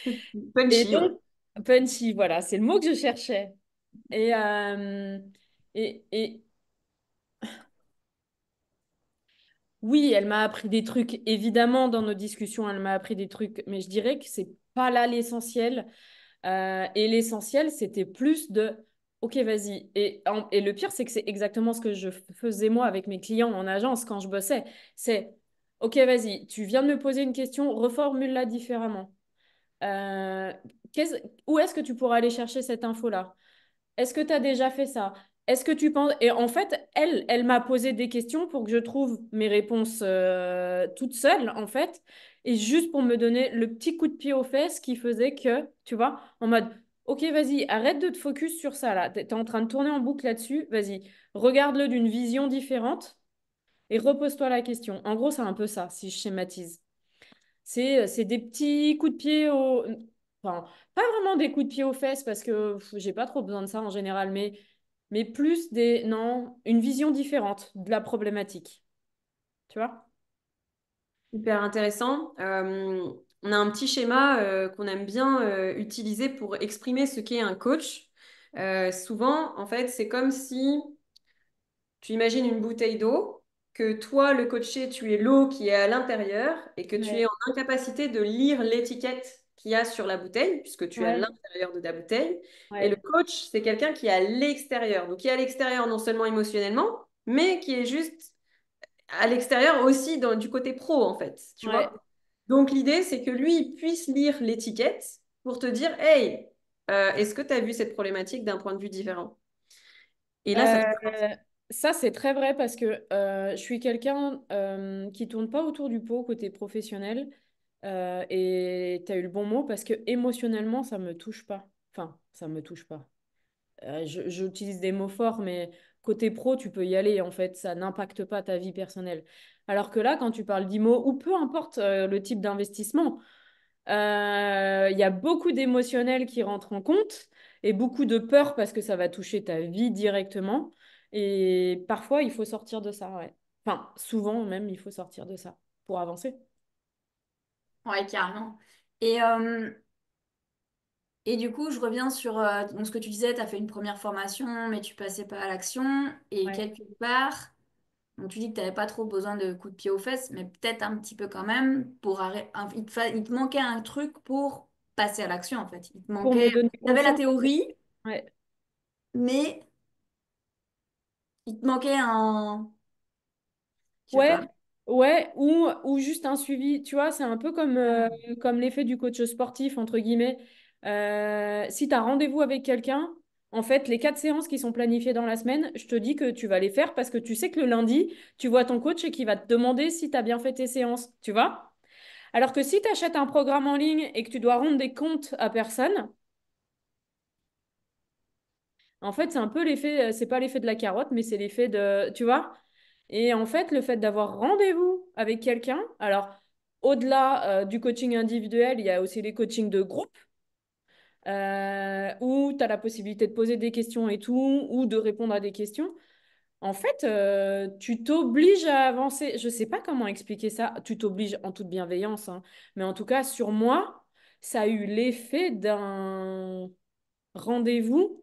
Et Punchy, ouais. donc, punchy, voilà, c'est le mot que je cherchais. Et, euh, et oui, elle m'a appris des trucs. Évidemment, dans nos discussions, elle m'a appris des trucs, mais je dirais que c'est pas là l'essentiel. Et l'essentiel, c'était plus de, OK, vas-y. Et le pire, c'est que c'est exactement ce que je faisais moi avec mes clients en agence quand je bossais. C'est, OK, vas-y, tu viens de me poser une question, reformule-la différemment. Euh, où est-ce que tu pourras aller chercher cette info-là? Est-ce que tu as déjà fait ça? Est-ce que tu penses... Et en fait, elle m'a posé des questions pour que je trouve mes réponses toute seule, en fait, et juste pour me donner le petit coup de pied aux fesses qui faisait que, tu vois, en mode, OK, vas-y, arrête de te focus sur ça, là. Tu es en train de tourner en boucle là-dessus. Vas-y, regarde-le d'une vision différente et repose-toi la question. En gros, c'est un peu ça, si je schématise. C'est des petits coups de pied au... Enfin, pas vraiment des coups de pied aux fesses parce que j'ai pas trop besoin de ça en général, mais plus des... Non, une vision différente de la problématique. Tu vois? Hyper intéressant. On a un petit schéma qu'on aime bien utiliser pour exprimer ce qu'est un coach. Souvent, en fait, c'est comme si tu imagines une bouteille d'eau, que toi, le coaché, tu es l'eau qui est à l'intérieur et que tu es Ouais, en incapacité de lire l'étiquette qu'il y a sur la bouteille, puisque tu es à ouais, l'intérieur de ta bouteille. Et le ouais, coach, c'est quelqu'un qui est à l'extérieur. Donc, qui est à l'extérieur non seulement émotionnellement, mais qui est juste à l'extérieur aussi du côté pro, en fait, tu ouais. vois. Donc, l'idée, c'est que lui, il puisse lire l'étiquette pour te dire, hey, est-ce que tu as vu cette problématique d'un point de vue différent? Et là, ça te... Euh, Ça, c'est très vrai parce que je suis quelqu'un qui tourne pas autour du pot côté professionnel. Et tu as eu le bon mot parce que émotionnellement, ça me touche pas. Enfin, ça me touche pas. J'utilise des mots forts, mais côté pro, tu peux y aller. En fait, ça n'impacte pas ta vie personnelle. Alors que là, quand tu parles d'IMO, ou peu importe le type d'investissement, il y a beaucoup d'émotionnel qui rentrent en compte et beaucoup de peur parce que ça va toucher ta vie directement. Et parfois, il faut sortir de ça, ouais. Enfin, souvent même, il faut sortir de ça pour avancer. Ouais, carrément. Et, et du coup, je reviens sur donc ce que tu disais, tu as fait une première formation, mais tu passais pas à l'action. Et Ouais. quelque part, donc tu dis que tu n'avais pas trop besoin de coups de pied aux fesses, mais peut-être un petit peu quand même, il te manquait un truc pour passer à l'action, en fait. Il te Pour me manquait, donner tu avais la confiance. théorie, Ouais. mais il te manquait un, je sais Ouais, pas. ouais, ou juste un suivi, tu vois, c'est un peu comme, comme l'effet du coach sportif, entre guillemets. Si tu as rendez-vous avec quelqu'un, en fait, les 4 séances qui sont planifiées dans la semaine, je te dis que tu vas les faire parce que tu sais que le lundi, tu vois ton coach et qu'il va te demander si tu as bien fait tes séances, tu vois? Alors que si tu achètes un programme en ligne et que tu dois rendre des comptes à personne, en fait, c'est un peu l'effet, c'est pas l'effet de la carotte, mais c'est l'effet de, tu vois? Et en fait, le fait d'avoir rendez-vous avec quelqu'un, alors au-delà du coaching individuel, il y a aussi les coachings de groupe, où tu as la possibilité de poser des questions et tout, ou de répondre à des questions. En fait, tu t'obliges à avancer. Je sais pas comment expliquer ça. Tu t'obliges en toute bienveillance, hein. Mais en tout cas, sur moi, ça a eu l'effet d'un rendez-vous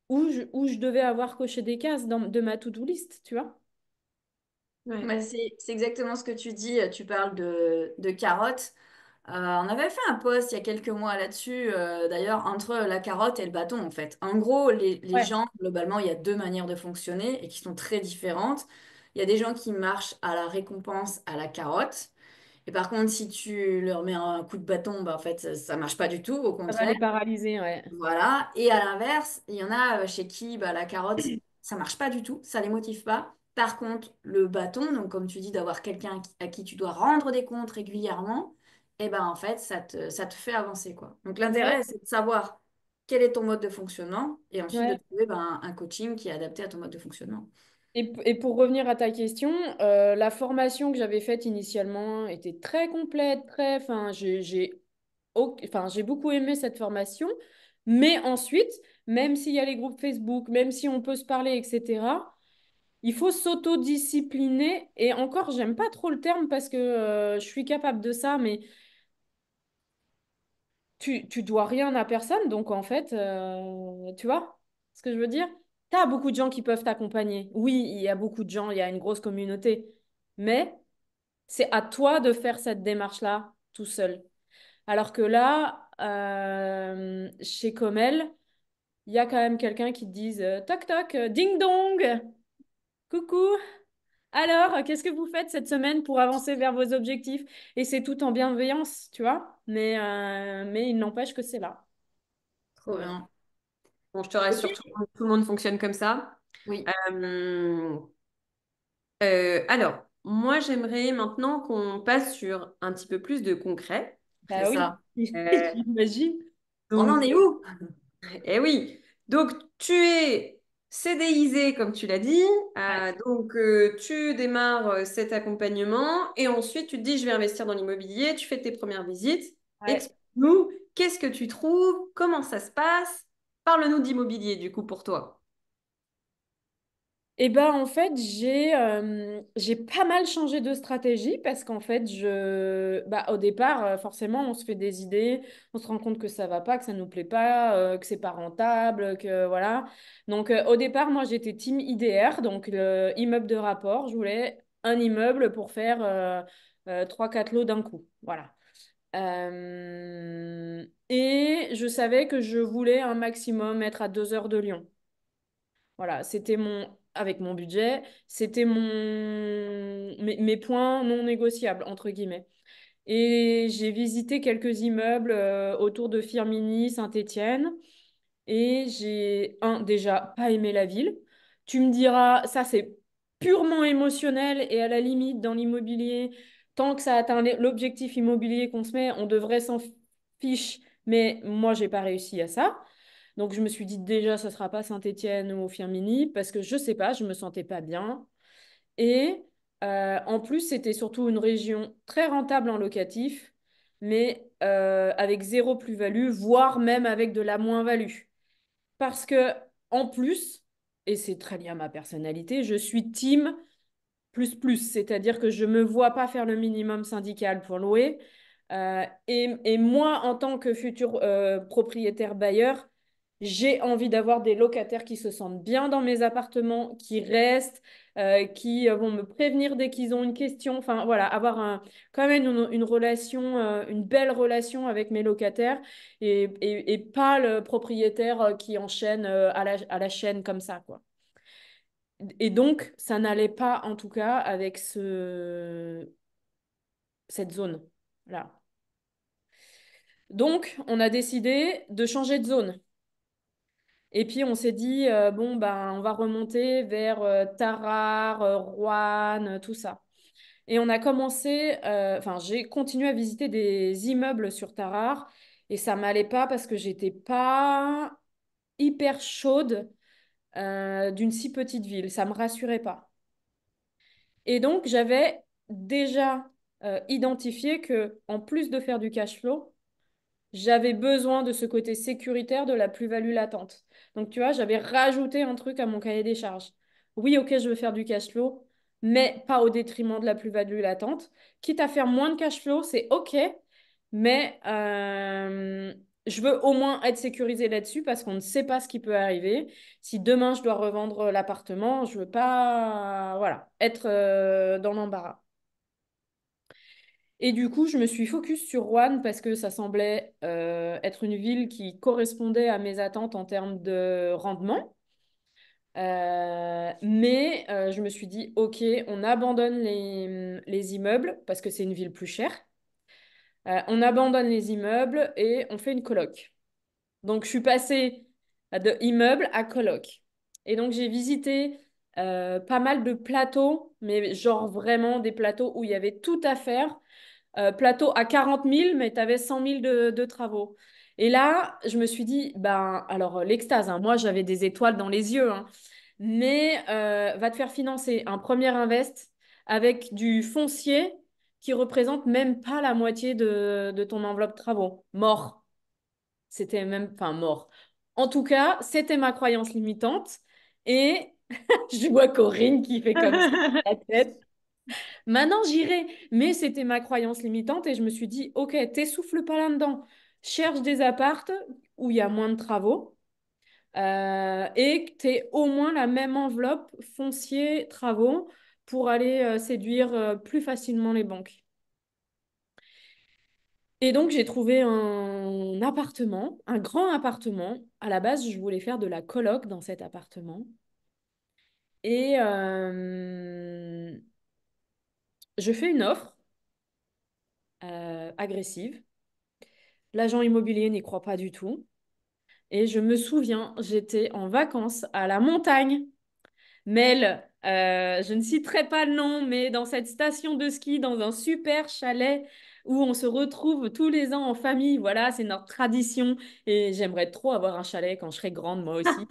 où je devais avoir coché des cases de ma to-do list, tu vois? Ouais. Bah, c'est exactement ce que tu dis. Tu parles de carottes. On avait fait un post il y a quelques mois là-dessus, d'ailleurs, entre la carotte et le bâton, en fait. En gros, les Ouais. gens, globalement, il y a deux manières de fonctionner et qui sont très différentes. Il y a des gens qui marchent à la récompense, à la carotte. Et par contre, si tu leur mets un coup de bâton, bah, en fait, ça marche pas du tout, au Ça va contraire. les paralyser, ouais. Voilà. Et à l'inverse, il y en a chez qui bah, la carotte, ça marche pas du tout, ça les motive pas. Par contre, le bâton, donc comme tu dis, d'avoir quelqu'un à qui tu dois rendre des comptes régulièrement, et ben en fait, ça te fait avancer, quoi. Donc Ouais, l'intérêt, c'est de savoir quel est ton mode de fonctionnement et ensuite de ouais. trouver ben, un coaching qui est adapté à ton mode de fonctionnement. Et pour revenir à ta question, la formation que j'avais faite initialement était très complète, très, enfin, j'ai beaucoup aimé cette formation, mais ensuite, même s'il y a les groupes Facebook, même si on peut se parler, etc., il faut s'autodiscipliner. Et encore, j'aime pas trop le terme parce que je suis capable de ça, mais tu dois rien à personne, donc en fait, tu vois ce que je veux dire? Tu as beaucoup de gens qui peuvent t'accompagner. Oui, il y a beaucoup de gens, il y a une grosse communauté, mais c'est à toi de faire cette démarche-là tout seul. Alors que là, chez Comel, il y a quand même quelqu'un qui te dise toc toc, ding dong, coucou. Alors, qu'est-ce que vous faites cette semaine pour avancer vers vos objectifs? Et c'est tout en bienveillance, tu vois, mais il n'empêche que c'est là. Trop Voilà. bien. Bon, je te Ok. rassure, tout le monde fonctionne comme ça. Oui, Euh, alors, moi, j'aimerais maintenant qu'on passe sur un petit peu plus de concret. c'est Bah oui, ça. Euh, j'imagine. On en donc, est où? eh oui. Donc, tu es CDIsé, comme tu l'as dit. Ouais, Tu démarres cet accompagnement et ensuite, tu te dis, je vais investir dans l'immobilier. Tu fais tes premières visites. ouais. Explique-nous, qu'est-ce que tu trouves? Comment ça se passe? Parle-nous d'immobilier, du coup, pour toi. Et ben en fait, j'ai pas mal changé de stratégie parce qu'en fait, au départ, forcément, on se fait des idées, on se rend compte que ça va pas, que ça nous plaît pas, que c'est pas rentable, que voilà. Donc, au départ, moi, j'étais team IDR, donc le immeuble de rapport. Je voulais un immeuble pour faire 3-4 lots d'un coup. Voilà. Et je savais que je voulais un maximum être à 2 heures de Lyon. Voilà, avec mon budget, c'était mes points non négociables, entre guillemets. Et j'ai visité quelques immeubles autour de Firminy, Saint-Étienne, et déjà pas aimé la ville. Tu me diras, ça c'est purement émotionnel et à la limite dans l'immobilier, tant que ça atteint l'objectif immobilier qu'on se met, on devrait s'en fiche, mais moi j'ai pas réussi à ça. Donc je me suis dit déjà, ça sera pas Saint-Étienne ou Firminy parce que je sais pas, je me sentais pas bien. Et en plus, c'était surtout une région très rentable en locatif, mais avec zéro plus-value, voire même avec de la moins-value. Parce que en plus, et c'est très lié à ma personnalité, je suis team plus plus, c'est-à-dire que je me vois pas faire le minimum syndical pour louer. Et moi, en tant que futur propriétaire bailleur, J'ai envie d'avoir des locataires qui se sentent bien dans mes appartements, qui restent, qui vont me prévenir dès qu'ils ont une question. Enfin, voilà, avoir quand même une relation, une belle relation avec mes locataires et pas le propriétaire qui enchaîne à la chaîne comme ça, quoi. Et donc, ça n'allait pas, en tout cas, avec cette zone-là. Donc, on a décidé de changer de zone. Et puis, on s'est dit, bon, ben, on va remonter vers Tarare, Roanne, tout ça. Et on a commencé, enfin, j'ai continué à visiter des immeubles sur Tarare. Et ça m'allait pas parce que j'étais pas hyper chaude d'une si petite ville. Ça me rassurait pas. Et donc, j'avais déjà identifié que, en plus de faire du cash flow, j'avais besoin de ce côté sécuritaire de la plus-value latente. Donc, tu vois, j'avais rajouté un truc à mon cahier des charges. Oui, ok, je veux faire du cash flow, mais pas au détriment de la plus-value latente. Quitte à faire moins de cash flow, c'est ok, mais je veux au moins être sécurisée là-dessus parce qu'on ne sait pas ce qui peut arriver. Si demain je dois revendre l'appartement, je veux pas, voilà, être dans l'embarras. Et du coup, je me suis focus sur Rouen parce que ça semblait être une ville qui correspondait à mes attentes en termes de rendement. Mais je me suis dit, OK, on abandonne les immeubles parce que c'est une ville plus chère. On abandonne les immeubles et on fait une coloc. Donc, je suis passée de immeuble à coloc. Et donc, j'ai visité pas mal de plateaux, mais genre vraiment des plateaux où il y avait tout à faire plateau à 40 000, mais tu avais 100 000 de travaux. Et là, je me suis dit, ben, alors l'extase, hein, moi j'avais des étoiles dans les yeux, hein, mais va te faire financer un premier invest avec du foncier qui représente même pas la moitié de ton enveloppe travaux. Mort. C'était même, enfin, mort. En tout cas, c'était ma croyance limitante. Et je vois Corinne qui fait comme ça, la tête. Maintenant, j'irai. Mais c'était ma croyance limitante et je me suis dit, OK, t'essouffle pas là-dedans. Cherche des appartes où il y a moins de travaux et que t'aies au moins la même enveloppe foncier travaux pour aller séduire plus facilement les banques. Et donc, j'ai trouvé un appartement, un grand appartement. À la base, je voulais faire de la coloc dans cet appartement. Et je fais une offre agressive. L'agent immobilier n'y croit pas du tout. Et je me souviens, j'étais en vacances à la montagne. Mel, je ne citerai pas le nom, mais dans cette station de ski, dans un super chalet où on se retrouve tous les ans en famille. Voilà, c'est notre tradition. Et j'aimerais trop avoir un chalet quand je serai grande, moi aussi.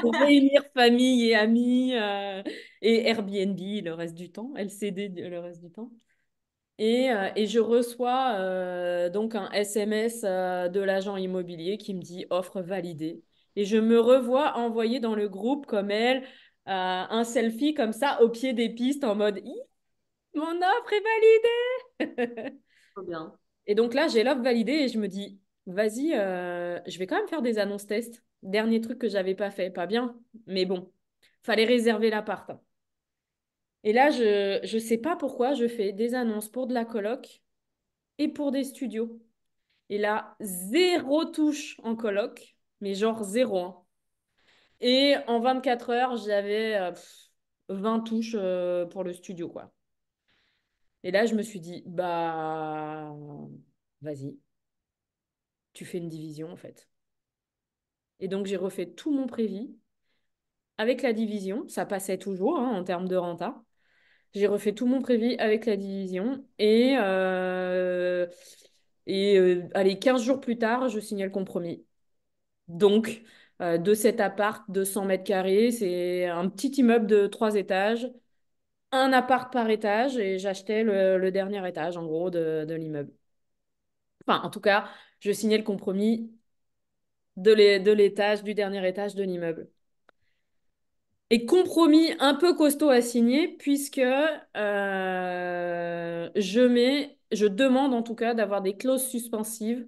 Pour réunir famille et amis et Airbnb le reste du temps, LCD le reste du temps. Et je reçois donc un SMS de l'agent immobilier qui me dit offre validée. Et je me revois envoyer dans le groupe comme elle un selfie comme ça au pied des pistes en mode mon offre est validée. Trop bien. Et donc là, j'ai l'offre validée et je me dis vas-y, je vais quand même faire des annonces tests. Dernier truc que j'avais pas fait, pas bien, mais bon, fallait réserver l'appart, hein. Et là, je sais pas pourquoi je fais des annonces pour de la coloc et pour des studios. Et là, zéro touche en coloc, mais genre zéro, hein. Et en 24 heures, j'avais 20 touches pour le studio, quoi. Et là, je me suis dit, bah, vas-y, tu fais une division, en fait. Et donc, j'ai refait tout mon prévis avec la division. Ça passait toujours hein, en termes de renta. J'ai refait tout mon prévis avec la division. Et allez, 15 jours plus tard, je signais le compromis. Donc, de cet appart de 100 mètres carrés, c'est un petit immeuble de 3 étages, un appart par étage, et j'achetais le dernier étage, en gros, de l'immeuble. Enfin, en tout cas, je signais le compromis de l'étage, du dernier étage de l'immeuble. Et compromis un peu costaud à signer, puisque je demande en tout cas d'avoir des clauses suspensives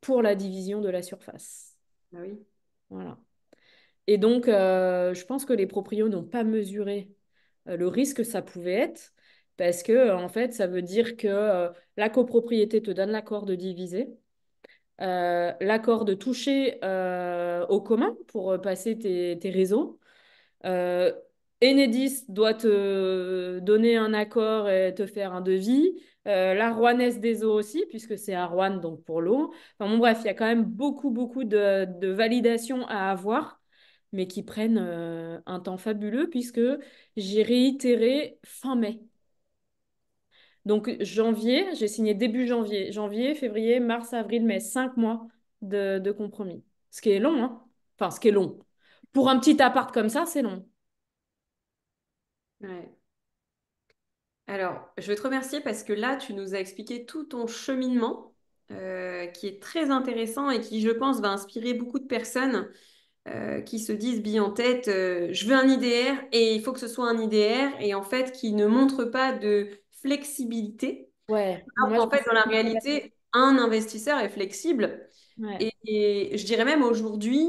pour la division de la surface. Ah oui. Voilà. Et donc, je pense que les proprios n'ont pas mesuré le risque que ça pouvait être, parce que, en fait, ça veut dire que la copropriété te donne l'accord de diviser, l'accord de toucher au commun pour passer tes réseaux. Euh, Enedis doit te donner un accord et te faire un devis. La Rouennaise des eaux aussi, puisque c'est à Rouen, donc pour l'eau. Enfin bon, bref, il y a quand même beaucoup, beaucoup de validations à avoir, mais qui prennent un temps fabuleux, puisque j'ai réitéré fin mai. Donc janvier, j'ai signé début janvier. Janvier, février, mars, avril, mai, 5 mois de compromis. Ce qui est long, hein. Enfin, ce qui est long. Pour un petit appart comme ça, c'est long. Ouais. Alors, je veux te remercier parce que là, tu nous as expliqué tout ton cheminement qui est très intéressant et qui, je pense, va inspirer beaucoup de personnes qui se disent bille en tête, je veux un IDR et il faut que ce soit un IDR et en fait qui ne montre pas de flexibilité. Ouais, Alors moi je qu'en fait, suis dans la hyper d'accord. réalité, un investisseur est flexible. Ouais, Et je dirais même aujourd'hui,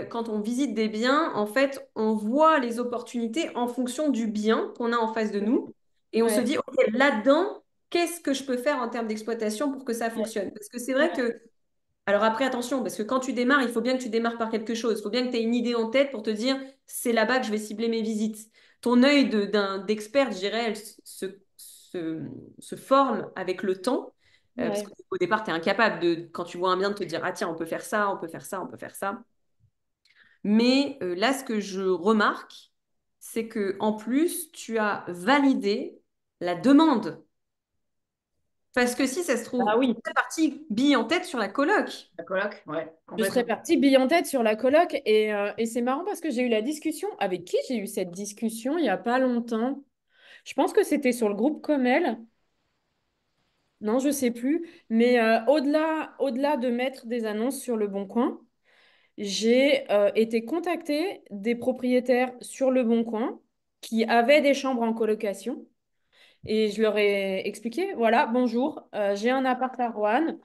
quand on visite des biens, en fait, on voit les opportunités en fonction du bien qu'on a en face de nous. Et on se ouais, dit, OK, là-dedans, qu'est-ce que je peux faire en termes d'exploitation pour que ça ouais, fonctionne? Parce que c'est vrai ouais, que alors après, attention, parce que quand tu démarres, il faut bien que tu démarres par quelque chose. Il faut bien que tu aies une idée en tête pour te dire, c'est là-bas que je vais cibler mes visites. Ton œil d'expert, je dirais, elle se forme avec le temps. Parce ouais. qu'au départ, tu es incapable de, quand tu vois un bien, de te dire, ah tiens, on peut faire ça, on peut faire ça, on peut faire ça. Mais là, ce que je remarque, c'est que en plus, tu as validé la demande. Parce que si ça se Ah trouve, oui, c'est parti bille en tête sur la coloc. La coloc, ouais, je serais complètement. partie bille en tête sur la coloc et c'est marrant parce que j'ai eu la discussion. Avec qui j'ai eu cette discussion il n'y a pas longtemps? Je pense que c'était sur le groupe Comel. Non, je sais plus. Mais au-delà de mettre des annonces sur Le Bon Coin, j'ai été contactée des propriétaires sur Le Bon Coin qui avaient des chambres en colocation. Et je leur ai expliqué, voilà, bonjour, j'ai un appart à Rouen.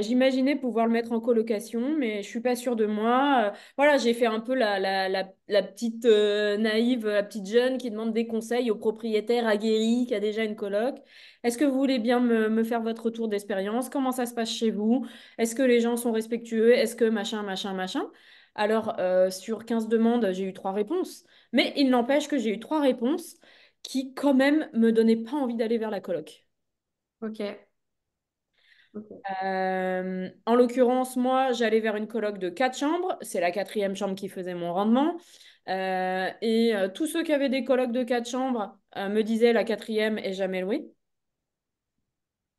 J'imaginais pouvoir le mettre en colocation, mais je suis pas sûre de moi. Voilà, j'ai fait un peu la petite naïve, la petite jeune qui demande des conseils au propriétaire aguerri qui a déjà une coloc. Est-ce que vous voulez bien me faire votre retour d'expérience? Comment ça se passe chez vous? Est-ce que les gens sont respectueux? Est-ce que machin, machin, machin? Alors, sur 15 demandes, j'ai eu 3 réponses. Mais il n'empêche que j'ai eu 3 réponses qui, quand même, me donnaient pas envie d'aller vers la coloc. Ok. Ok. En l'occurrence, moi, j'allais vers une coloc de 4 chambres. C'est la quatrième chambre qui faisait mon rendement. Tous ceux qui avaient des colocs de 4 chambres me disaient la quatrième est jamais louée.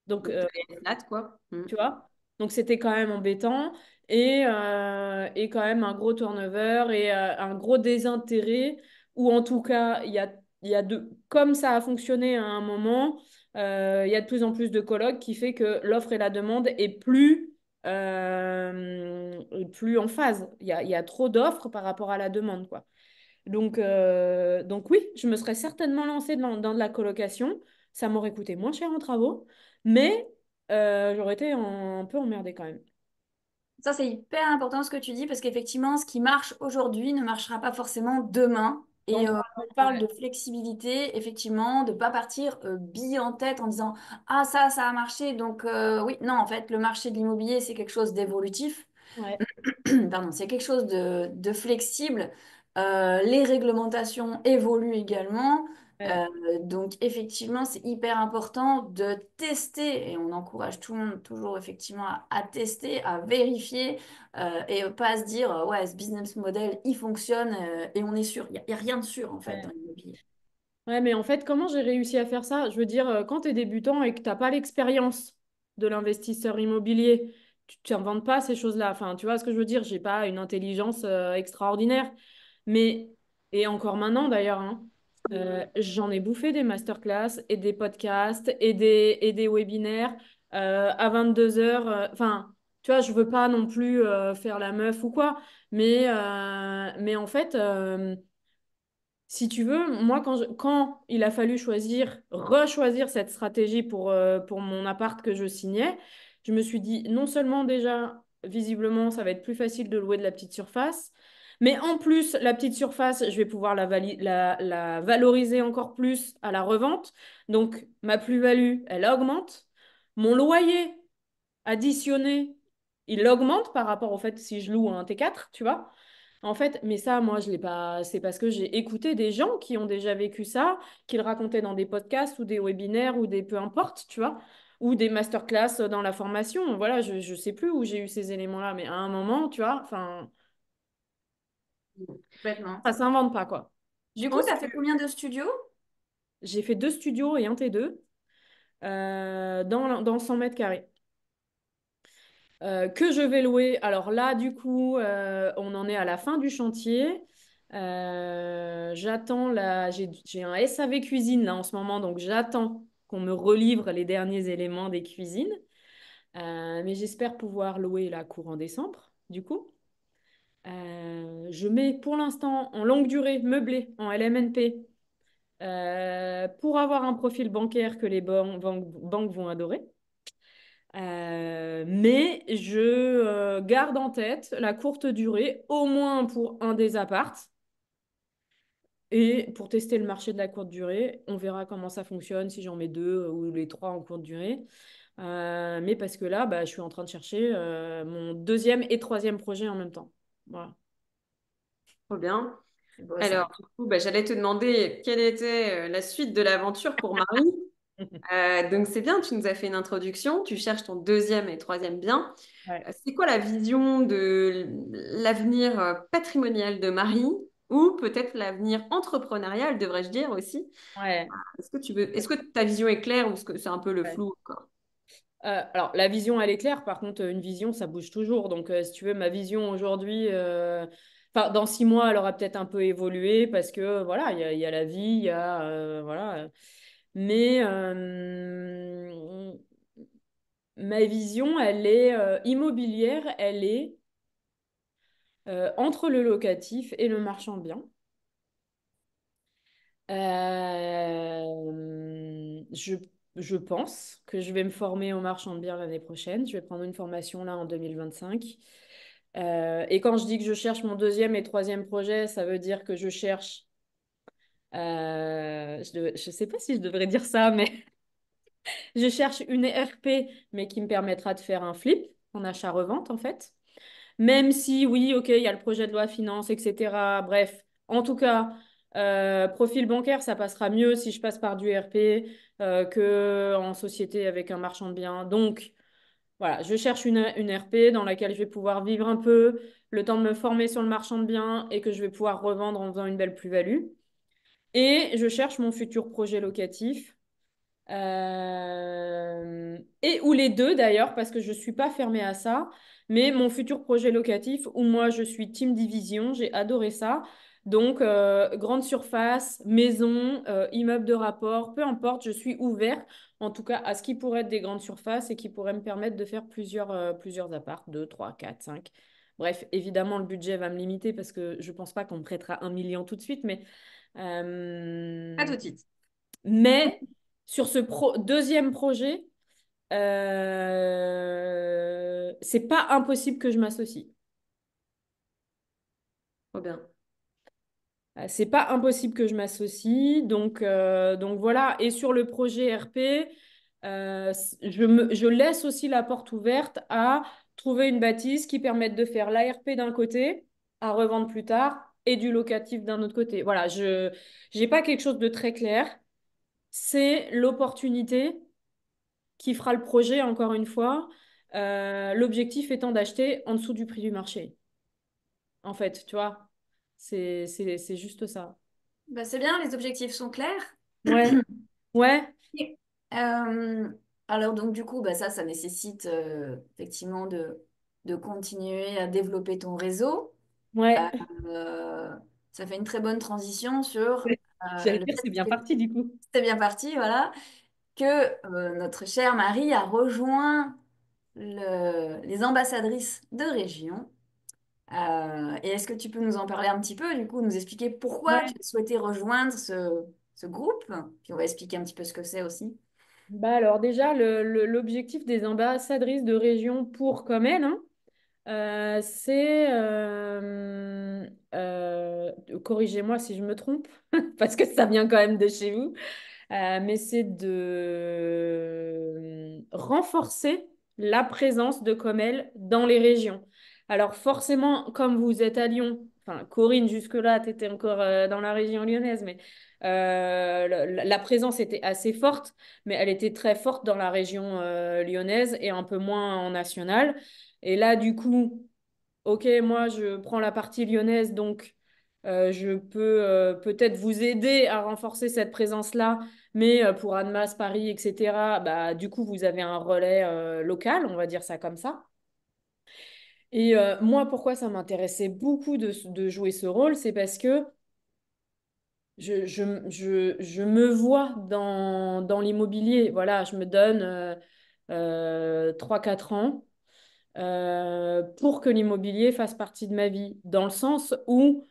Donc, Donc, elle est flat, quoi. Mm. tu vois? Donc, c'était quand même embêtant. Et quand même un gros turnover et un gros désintérêt, ou en tout cas, comme ça a fonctionné à un moment, il y a de plus en plus de colloques qui fait que l'offre et la demande est plus en phase. Il y a trop d'offres par rapport à la demande, quoi. Donc oui, je me serais certainement lancée dans de la colocation. Ça m'aurait coûté moins cher en travaux, mais j'aurais été un peu emmerdée quand même. Ça, c'est hyper important ce que tu dis parce qu'effectivement, ce qui marche aujourd'hui ne marchera pas forcément demain. Dans Et trois on ans, parle ouais. de flexibilité, effectivement, de ne pas partir bille en tête en disant ah, ça a marché. Donc, oui, non, en fait, le marché de l'immobilier, c'est quelque chose d'évolutif. Ouais, Pardon, c'est quelque chose de flexible. Les réglementations évoluent également. ouais, Euh, donc effectivement, c'est hyper important de tester et on encourage tout le monde toujours effectivement à tester, à vérifier et pas à se dire ouais, ce business model, il fonctionne et on est sûr. Il y a rien de sûr en fait dans ouais. l'immobilier. Ouais, mais en fait, comment j'ai réussi à faire ça? Je veux dire, quand tu es débutant et que tu n'as pas l'expérience de l'investisseur immobilier, tu n'inventes pas ces choses-là. Enfin, tu vois ce que je veux dire? J'ai pas une intelligence extraordinaire. Mais, et encore maintenant d'ailleurs, hein, j'en ai bouffé des masterclass et des podcasts et des webinaires à 22 heures. Enfin, tu vois, je veux pas non plus faire la meuf ou quoi. Mais en fait. Si tu veux, moi, quand il a fallu rechoisir cette stratégie pour mon appart que je signais, je me suis dit, non seulement déjà, visiblement, ça va être plus facile de louer de la petite surface. Mais en plus, la petite surface, je vais pouvoir la valoriser encore plus à la revente. Donc, ma plus-value, elle augmente. Mon loyer additionné, il augmente par rapport au fait si je loue un T4, tu vois. En fait, mais ça, moi, je l'ai pas. C'est parce que j'ai écouté des gens qui ont déjà vécu ça, qui le racontaient dans des podcasts ou des webinaires ou des peu importe, tu vois, ou des masterclass dans la formation. Voilà, je sais plus où j'ai eu ces éléments-là, mais à un moment, tu vois, enfin, Complètement. ça s'invente pas, quoi. Je Du coup, tu pense as que fait combien de studios? j'ai fait 2 studios et un T2 dans 100 mètres carrés. Que je vais louer. Alors là, du coup, on en est à la fin du chantier. J'ai un SAV cuisine là en ce moment, donc j'attends qu'on me relivre les derniers éléments des cuisines. Mais j'espère pouvoir louer la courant décembre, du coup. Je mets pour l'instant en longue durée meublé en LMNP pour avoir un profil bancaire que les banques vont adorer. Mais je garde en tête la courte durée, au moins pour un des apparts. Et pour tester le marché de la courte durée, on verra comment ça fonctionne, si j'en mets deux ou les trois en courte durée. Mais parce que là, bah, je suis en train de chercher mon deuxième et troisième projet en même temps. Voilà. Trop bien. C'est beau Alors, ça. du coup, bah, j'allais te demander quelle était la suite de l'aventure pour Marie. Donc, c'est bien, tu nous as fait une introduction. Tu cherches ton deuxième et troisième bien. Ouais. C'est quoi la vision de l'avenir patrimonial de Marie ou peut-être l'avenir entrepreneurial, devrais-je dire aussi? Ouais. Est-ce que ta vision est claire ou est-ce que c'est un peu le Ouais. flou encore? Alors, la vision, elle est claire. Par contre, une vision, ça bouge toujours. Donc, si tu veux, ma vision aujourd'hui, enfin, dans 6 mois, elle aura peut-être un peu évolué parce que, voilà, il y a la vie, il y a, voilà. Mais ma vision, elle est immobilière, elle est entre le locatif et le marchand de biens. Je, je pense que je vais me former au marchand de biens l'année prochaine. Je vais prendre une formation là en 2025. Et quand je dis que je cherche mon deuxième et troisième projet, ça veut dire que je cherche. Je ne sais pas si je devrais dire ça, mais je cherche une ERP, mais qui me permettra de faire un flip en achat-revente en fait. Même si, oui, ok, il y a le projet de loi finance, etc. Bref, en tout cas, profil bancaire, ça passera mieux si je passe par du RP que en société avec un marchand de biens. Donc, voilà, je cherche une RP dans laquelle je vais pouvoir vivre un peu, le temps de me former sur le marchand de biens et que je vais pouvoir revendre en faisant une belle plus-value. Et je cherche mon futur projet locatif et ou les deux d'ailleurs, parce que je ne suis pas fermée à ça. Mais mon futur projet locatif, où moi je suis team division, j'ai adoré ça. Donc, grande surface, maison, immeuble de rapport, peu importe, je suis ouverte en tout cas à ce qui pourrait être des grandes surfaces et qui pourrait me permettre de faire plusieurs apparts, 2, 3, 4, 5. Bref, évidemment, le budget va me limiter parce que je ne pense pas qu'on me prêtera 1 million tout de suite, À tout euh, de suite. mais sur ce deuxième projet, c'est pas impossible que je m'associe. Trop bien. C'est pas impossible que je m'associe. Donc voilà. Et sur le projet RP, je laisse aussi la porte ouverte à trouver une bâtisse qui permette de faire l'ARP d'un côté, à revendre plus tard, et du locatif d'un autre côté. Voilà, je n'ai pas quelque chose de très clair. C'est l'opportunité qui fera le projet, encore une fois. L'objectif étant d'acheter en dessous du prix du marché. En fait, tu vois, c'est juste ça. Bah, c'est bien, les objectifs sont clairs. Ouais, ouais, Et, euh, alors donc du coup, bah, ça nécessite effectivement de continuer à développer ton réseau. ouais. Euh, Ça fait une très bonne transition sur J'allais le dire, c'est fait bien que parti du coup. c'est bien parti, voilà, que notre chère Marie a rejoint les ambassadrices de région. Et est-ce que tu peux nous en parler un petit peu, du coup, nous expliquer pourquoi tu Ouais. as souhaité rejoindre ce groupe? Puis on va expliquer un petit peu ce que c'est aussi. Bah alors déjà, l'objectif des ambassadrices de région pour comme elles, hein, C'est, corrigez-moi si je me trompe, parce que ça vient quand même de chez vous. Mais c'est de renforcer la présence de Comel dans les régions. Alors forcément, comme vous êtes à Lyon, enfin Corinne, jusque-là, tu étais encore dans la région lyonnaise, mais la présence était assez forte, mais elle était très forte dans la région lyonnaise et un peu moins en national. Et là, du coup, ok, moi, je prends la partie lyonnaise, donc je peux peut-être vous aider à renforcer cette présence-là, mais pour Annemasse, Paris, etc., bah, du coup, vous avez un relais local, on va dire ça comme ça. Et moi, pourquoi ça m'intéressait beaucoup de jouer ce rôle, c'est parce que je me vois dans l'immobilier. Voilà, je me donne 3-4 ans pour que l'immobilier fasse partie de ma vie, dans le sens où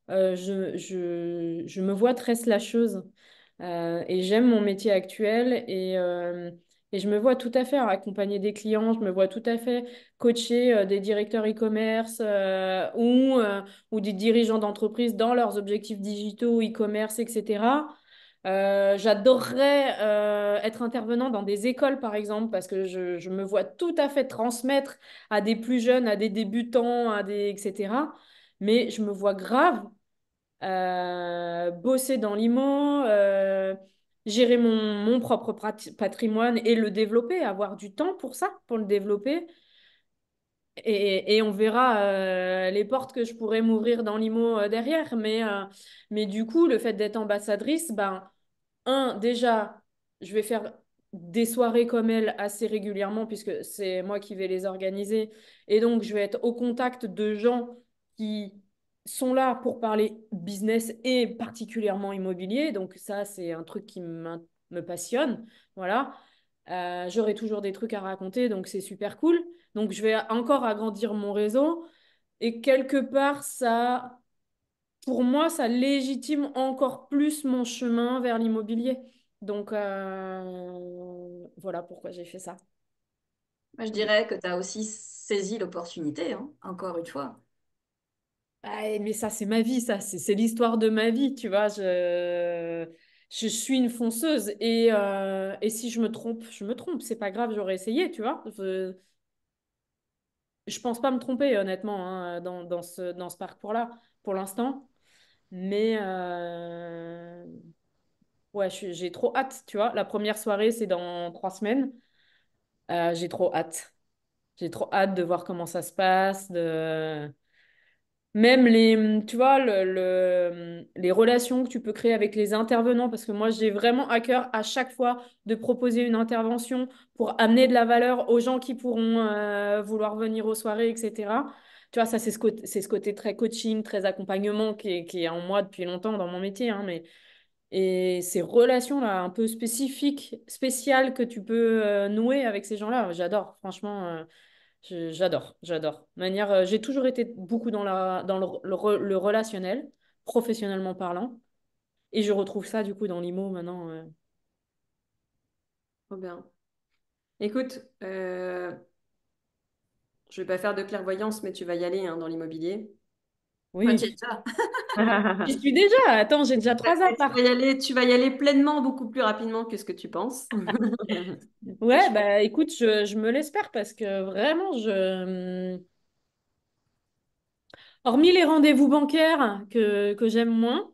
je me vois très slasheuse et j'aime mon métier actuel et je me vois tout à fait accompagner des clients, je me vois tout à fait coacher des directeurs e-commerce ou des dirigeants d'entreprise dans leurs objectifs digitaux, e-commerce, etc. J'adorerais être intervenant dans des écoles, par exemple, parce que je me vois tout à fait transmettre à des plus jeunes, à des débutants, etc. Mais je me vois grave bosser dans l'IMO, gérer mon propre patrimoine et le développer, avoir du temps pour ça, pour le développer. Et on verra les portes que je pourrais m'ouvrir dans l'IMO derrière. Mais du coup, le fait d'être ambassadrice, ben, déjà, je vais faire des soirées comme elle assez régulièrement puisque c'est moi qui vais les organiser. Et donc, je vais être au contact de gens qui sont là pour parler business et particulièrement immobilier. Donc, ça, c'est un truc qui me passionne. Voilà. J'aurai toujours des trucs à raconter, donc c'est super cool. Donc, je vais encore agrandir mon réseau. Et quelque part, ça, pour moi, ça légitime encore plus mon chemin vers l'immobilier. Donc, voilà pourquoi j'ai fait ça. Moi, je dirais que tu as aussi saisi l'opportunité, hein, encore une fois. Ah, mais ça, c'est ma vie, ça, c'est l'histoire de ma vie, tu vois. Je suis une fonceuse et si je me trompe, je me trompe. C'est pas grave, j'aurais essayé, tu vois. Je pense pas me tromper, honnêtement, hein, dans ce parcours-là, pour l'instant. Mais ouais, j'ai trop hâte, tu vois. La première soirée, c'est dans 3 semaines. J'ai trop hâte. J'ai trop hâte de voir comment ça se passe, de... Même tu vois, les relations que tu peux créer avec les intervenants, parce que moi, j'ai vraiment à cœur à chaque fois de proposer une intervention pour amener de la valeur aux gens qui pourront vouloir venir aux soirées, etc. Tu vois, ça, c'est ce côté très coaching, très accompagnement qui est en moi depuis longtemps dans mon métier, hein, mais et ces relations-là un peu spécifiques, spéciales que tu peux nouer avec ces gens-là, j'adore. Franchement, j'adore. De manière, j'ai toujours été beaucoup dans le relationnel, professionnellement parlant. Et je retrouve ça, du coup, dans l'IMO maintenant. Trop bien. Écoute, je vais pas faire de clairvoyance, mais tu vas y aller hein, dans l'immobilier. Moi, Oui, tu es ça. j'y suis déjà. Attends, j'ai déjà 3 ans. Tu vas y aller pleinement beaucoup plus rapidement que ce que tu penses. Et Ouais, je pense- bah écoute, je me l'espère parce que vraiment, hormis les rendez-vous bancaires que j'aime moins,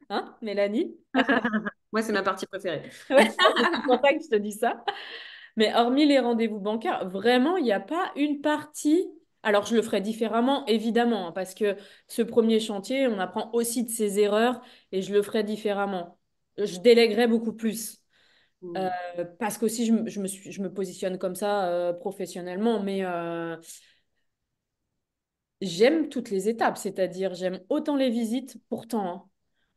hein, Mélanie? Moi, c'est ma partie préférée. Ouais, c'est pour ça que je te dis ça. Mais hormis les rendez-vous bancaires, vraiment, il n'y a pas une partie. Alors, je le ferai différemment, évidemment, hein, parce que ce premier chantier, on apprend aussi de ses erreurs et je le ferai différemment. Je délèguerai beaucoup plus. Euh, Mm. parce qu'aussi, je me positionne comme ça professionnellement, mais j'aime toutes les étapes, c'est-à-dire j'aime autant les visites, pourtant, hein.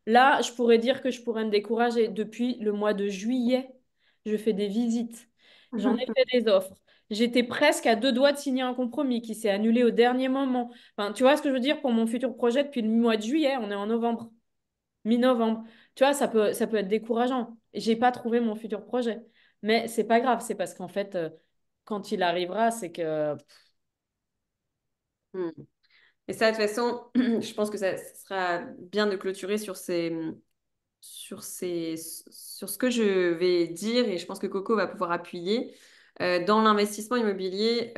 Là, je pourrais dire que je pourrais me décourager. Depuis le mois de juillet, je fais des visites. J'en ai fait des offres. J'étais presque à 2 doigts de signer un compromis qui s'est annulé au dernier moment. Enfin, tu vois ce que je veux dire pour mon futur projet depuis le mois de juillet, on est en novembre, mi-novembre. Tu vois, ça peut être décourageant. J'ai pas trouvé mon futur projet. Mais c'est pas grave, c'est parce qu'en fait, quand il arrivera, c'est que Hmm. Et ça, de toute façon, je pense que ça sera bien de clôturer sur ce que je vais dire et je pense que Coco va pouvoir appuyer. Dans l'investissement immobilier,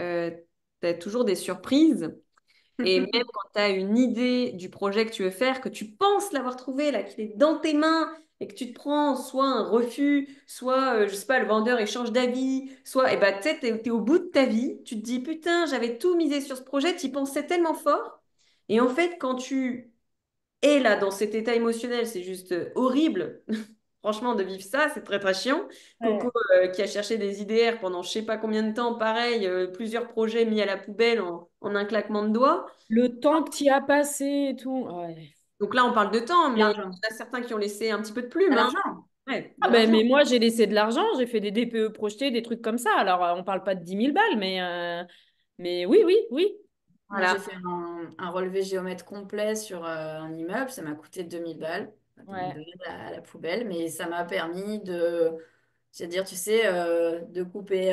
tu as toujours des surprises. Et même quand tu as une idée du projet que tu veux faire, que tu penses l'avoir trouvé, là, qu'il est dans tes mains, et que tu te prends soit un refus, soit, je sais pas, le vendeur échange d'avis, soit, et bah, tu sais, t'es au bout de ta vie, tu te dis, putain, j'avais tout misé sur ce projet, tu y pensais tellement fort. Et en fait, quand tu es là, dans cet état émotionnel, c'est juste horrible. Franchement, de vivre ça, c'est très très chiant. Coco, Ouais. qui a cherché des IDR pendant je sais pas combien de temps, pareil, plusieurs projets mis à la poubelle en un claquement de doigts. Le temps que tu y as passé et tout. Ouais. Donc là, on parle de temps, De mais il l'argent. y en a certains qui ont laissé un petit peu de De plume, hein. l'argent. Ouais, de Ah ben, l'argent. mais moi, j'ai laissé de l'argent, j'ai fait des DPE projetés, des trucs comme ça. Alors, on parle pas de 10 000 balles, mais oui, oui, oui. Moi, j'ai Voilà. fait un relevé géomètre complet sur un immeuble. Ça m'a coûté 2000 balles. 2000 Ouais. balles à la poubelle. Mais ça m'a permis c'est-à-dire, tu sais, de couper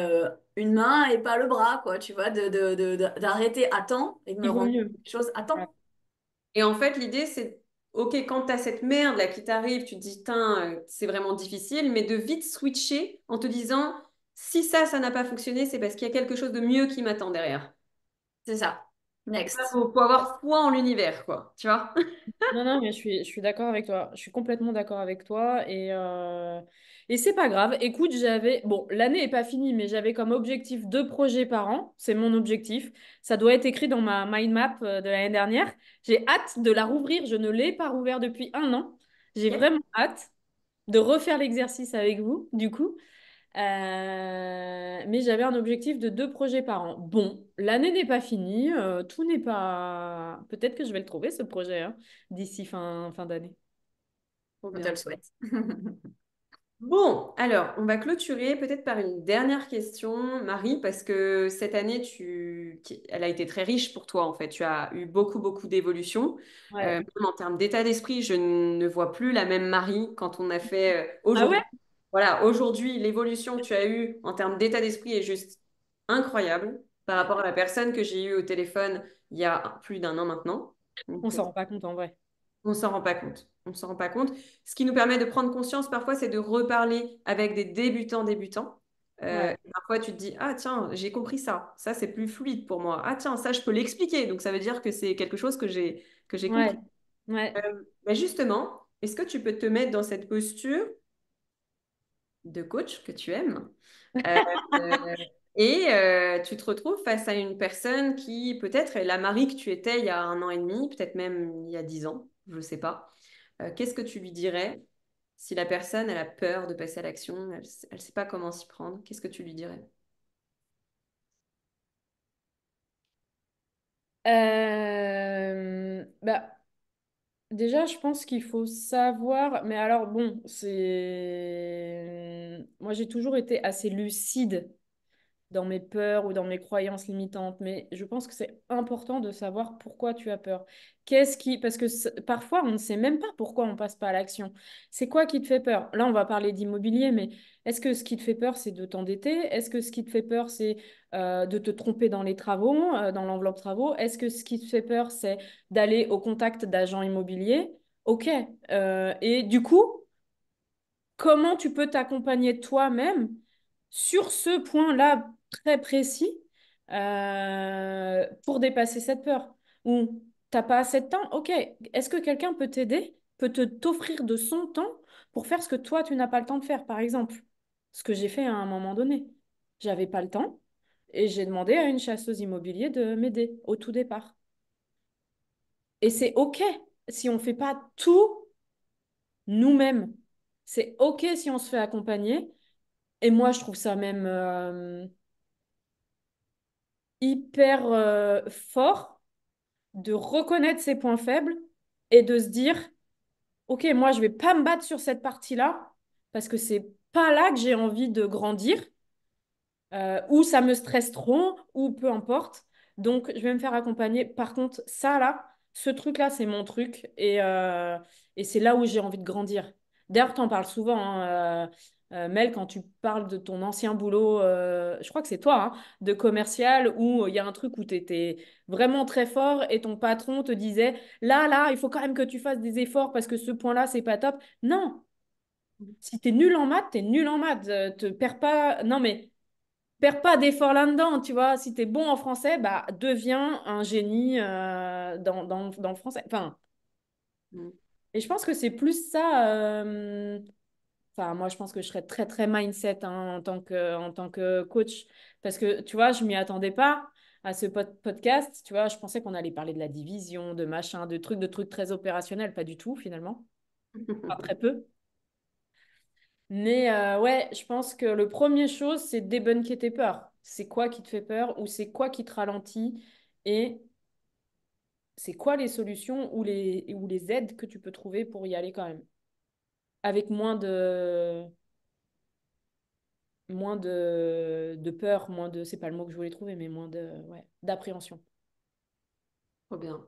une main et pas le bras, quoi. Tu vois, d'arrêter à temps et de me Il vaut rendre compte mieux. des choses à Ouais. temps. Et en fait, l'idée, c'est, OK, quand tu as cette merde là qui t'arrive, tu te dis, tain, c'est vraiment difficile, mais de vite switcher en te disant, si ça n'a pas fonctionné, c'est parce qu'il y a quelque chose de mieux qui m'attend derrière. C'est ça. Il Next. faut avoir foi en l'univers, quoi. Tu vois? Non, non, mais je suis d'accord avec toi. Je suis complètement d'accord avec toi. Et c'est pas grave. Écoute, j'avais. Bon, l'année n'est pas finie, mais j'avais comme objectif 2 projets par an. C'est mon objectif. Ça doit être écrit dans ma mind map de l'année dernière. J'ai hâte de la rouvrir. Je ne l'ai pas rouvert depuis un an. J'ai Ok. vraiment hâte de refaire l'exercice avec vous, du coup. Mais j'avais un objectif de 2 projets par an. Bon, l'année n'est pas finie, tout n'est pas. Peut-être que je vais le trouver, ce projet, hein, d'ici fin d'année. Trop On te le bien. souhaite. Bon, alors, on va clôturer peut-être par une dernière question, Marie, parce que cette année, elle a été très riche pour toi, en fait. Tu as eu beaucoup, beaucoup d'évolutions. Ouais. Même en termes d'état d'esprit, je ne vois plus la même Marie quand on a fait Ah ouais? aujourd'hui. Voilà, aujourd'hui, l'évolution que tu as eue en termes d'état d'esprit est juste incroyable par rapport à la personne que j'ai eue au téléphone il y a plus d'un an maintenant. On Donc, s'en rend pas compte en vrai. on s'en rend pas compte. On s'en rend pas compte. Ce qui nous permet de prendre conscience parfois, c'est de reparler avec des débutants. Ouais. Et parfois, tu te dis, ah tiens, j'ai compris ça. Ça, c'est plus fluide pour moi. Ah tiens, ça, je peux l'expliquer. Donc, ça veut dire que c'est quelque chose que j'ai Ouais. compris. Ouais. Mais justement, est-ce que tu peux te mettre dans cette posture de coach que tu aimes? Euh, euh, et tu te retrouves face à une personne qui peut-être est la Marie que tu étais il y a un an et demi, peut-être même il y a 10 ans, je ne sais pas. Qu'est-ce que tu lui dirais si la personne, elle a peur de passer à l'action, elle sait pas comment s'y prendre, qu'est-ce que tu lui dirais? Bah, déjà, je pense qu'il faut savoir. Mais alors, bon, c'est. Moi, j'ai toujours été assez lucide dans mes peurs ou dans mes croyances limitantes, mais je pense que c'est important de savoir pourquoi tu as peur. Qu'est-ce qui... Parce que parfois, on ne sait même pas pourquoi on passe pas à l'action. C'est quoi qui te fait peur? Là, on va parler d'immobilier, mais est-ce que ce qui te fait peur, c'est de t'endetter? Est-ce que ce qui te fait peur, c'est de te tromper dans les travaux, dans l'enveloppe travaux? Est-ce que ce qui te fait peur, c'est d'aller au contact d'agents immobiliers? Ok. Et du coup, comment tu peux t'accompagner toi-même sur ce point-là très précis pour dépasser cette peur? Ou t'as pas assez de temps? Ok, est-ce que quelqu'un peut t'aider, peut t'offrir de son temps pour faire ce que toi, tu n'as pas le temps de faire, par exemple? Ce que j'ai fait à un moment donné. J'avais pas le temps et j'ai demandé à une chasseuse immobilier de m'aider au tout départ. Et c'est ok si on fait pas tout nous-mêmes. C'est ok si on se fait accompagner. Et moi, je trouve ça même hyper fort de reconnaître ses points faibles et de se dire, OK, moi, je vais pas me battre sur cette partie-là parce que c'est pas là que j'ai envie de grandir, ou ça me stresse trop, ou peu importe. Donc, je vais me faire accompagner. Par contre, ça, là, ce truc-là, c'est mon truc et c'est là où j'ai envie de grandir. D'ailleurs, tu en parles souvent, hein, Mel, quand tu parles de ton ancien boulot, je crois que c'est toi, hein, de commercial, où il y a un truc où tu étais vraiment très fort et ton patron te disait, là, il faut quand même que tu fasses des efforts parce que ce point-là, c'est pas top. Non, si t'es nul en maths, t'es nul en maths. Te perds pas. Non, mais perds pas d'efforts là-dedans, tu vois. Si t'es bon en français, bah deviens un génie dans le français. Enfin, Mm. et je pense que c'est plus ça. Enfin, moi, je pense que je serais très, très mindset hein, en tant que coach. Parce que, tu vois, je m'y attendais pas à ce podcast. Tu vois, je pensais qu'on allait parler de la division, de machin, de trucs très opérationnels. Pas du tout, finalement. Pas très peu. Mais ouais, je pense que le premier chose, c'est débunker tes peurs. C'est quoi qui te fait peur ou c'est quoi qui te ralentit et c'est quoi les solutions ou les aides que tu peux trouver pour y aller quand même. Avec moins de peur, c'est pas le mot que je voulais trouver, mais ouais, d'appréhension. Trop bien.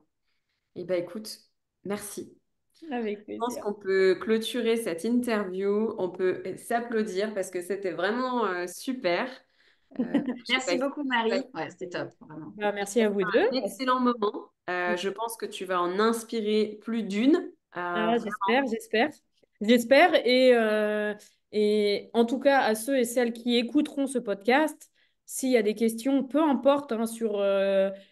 Eh ben écoute, merci. Avec Je pense plaisir. qu'on peut clôturer cette interview. On peut s'applaudir parce que c'était vraiment super. J'ai Merci passé beaucoup, Marie. Ouais, c'était top, vraiment. Bah, merci à vous deux. un excellent moment. Je pense que tu vas en inspirer plus d'une. Ah, j'espère. Et en tout cas, à ceux et celles qui écouteront ce podcast, s'il y a des questions, peu importe, hein, sur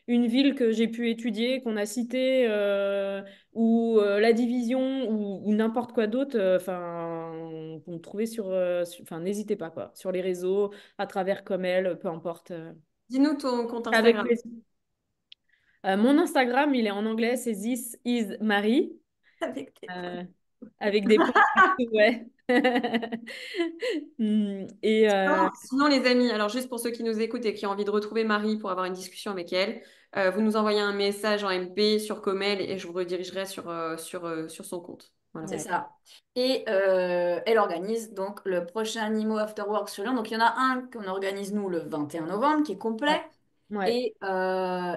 une ville que j'ai pu étudier, qu'on a citée, ou la division, ou n'importe quoi d'autre, enfin, vous me trouvez enfin, n'hésitez pas, quoi, sur les réseaux, à travers comme elle, peu importe. Dis-nous ton compte Avec Instagram. plaisir. Mon Instagram, il est en anglais, c'est This is Marie. Avec tes points. Euh, avec des points partout, ouais. Et Sinon, les amis, alors juste pour ceux qui nous écoutent et qui ont envie de retrouver Marie pour avoir une discussion avec elle, vous nous envoyez un message en MP sur Comel et je vous redirigerai sur son compte. Voilà. C'est ouais, ça. Et elle organise donc le prochain Nimo After Work sur Lyon. Donc il y en a un qu'on organise nous le 21 novembre qui est ouais, complet. ouais.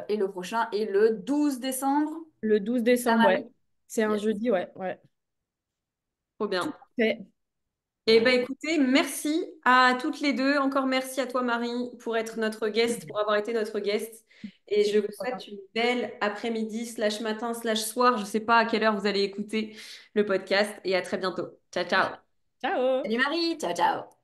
Et le prochain est le 12 décembre. Le 12 C'est ça, décembre, Marie? ouais. C'est un Yes. jeudi, ouais, ouais. Trop Tout bien. à fait. Eh Voilà. ben écoutez, merci à toutes les deux. Encore merci à toi, Marie, pour être notre guest, pour avoir été notre guest. Et C'est je vous voilà. souhaite une belle après-midi, slash matin, slash soir. Je ne sais pas à quelle heure vous allez écouter le podcast. Et à très bientôt. Ciao, ciao. Ciao! Salut Marie, ciao ciao.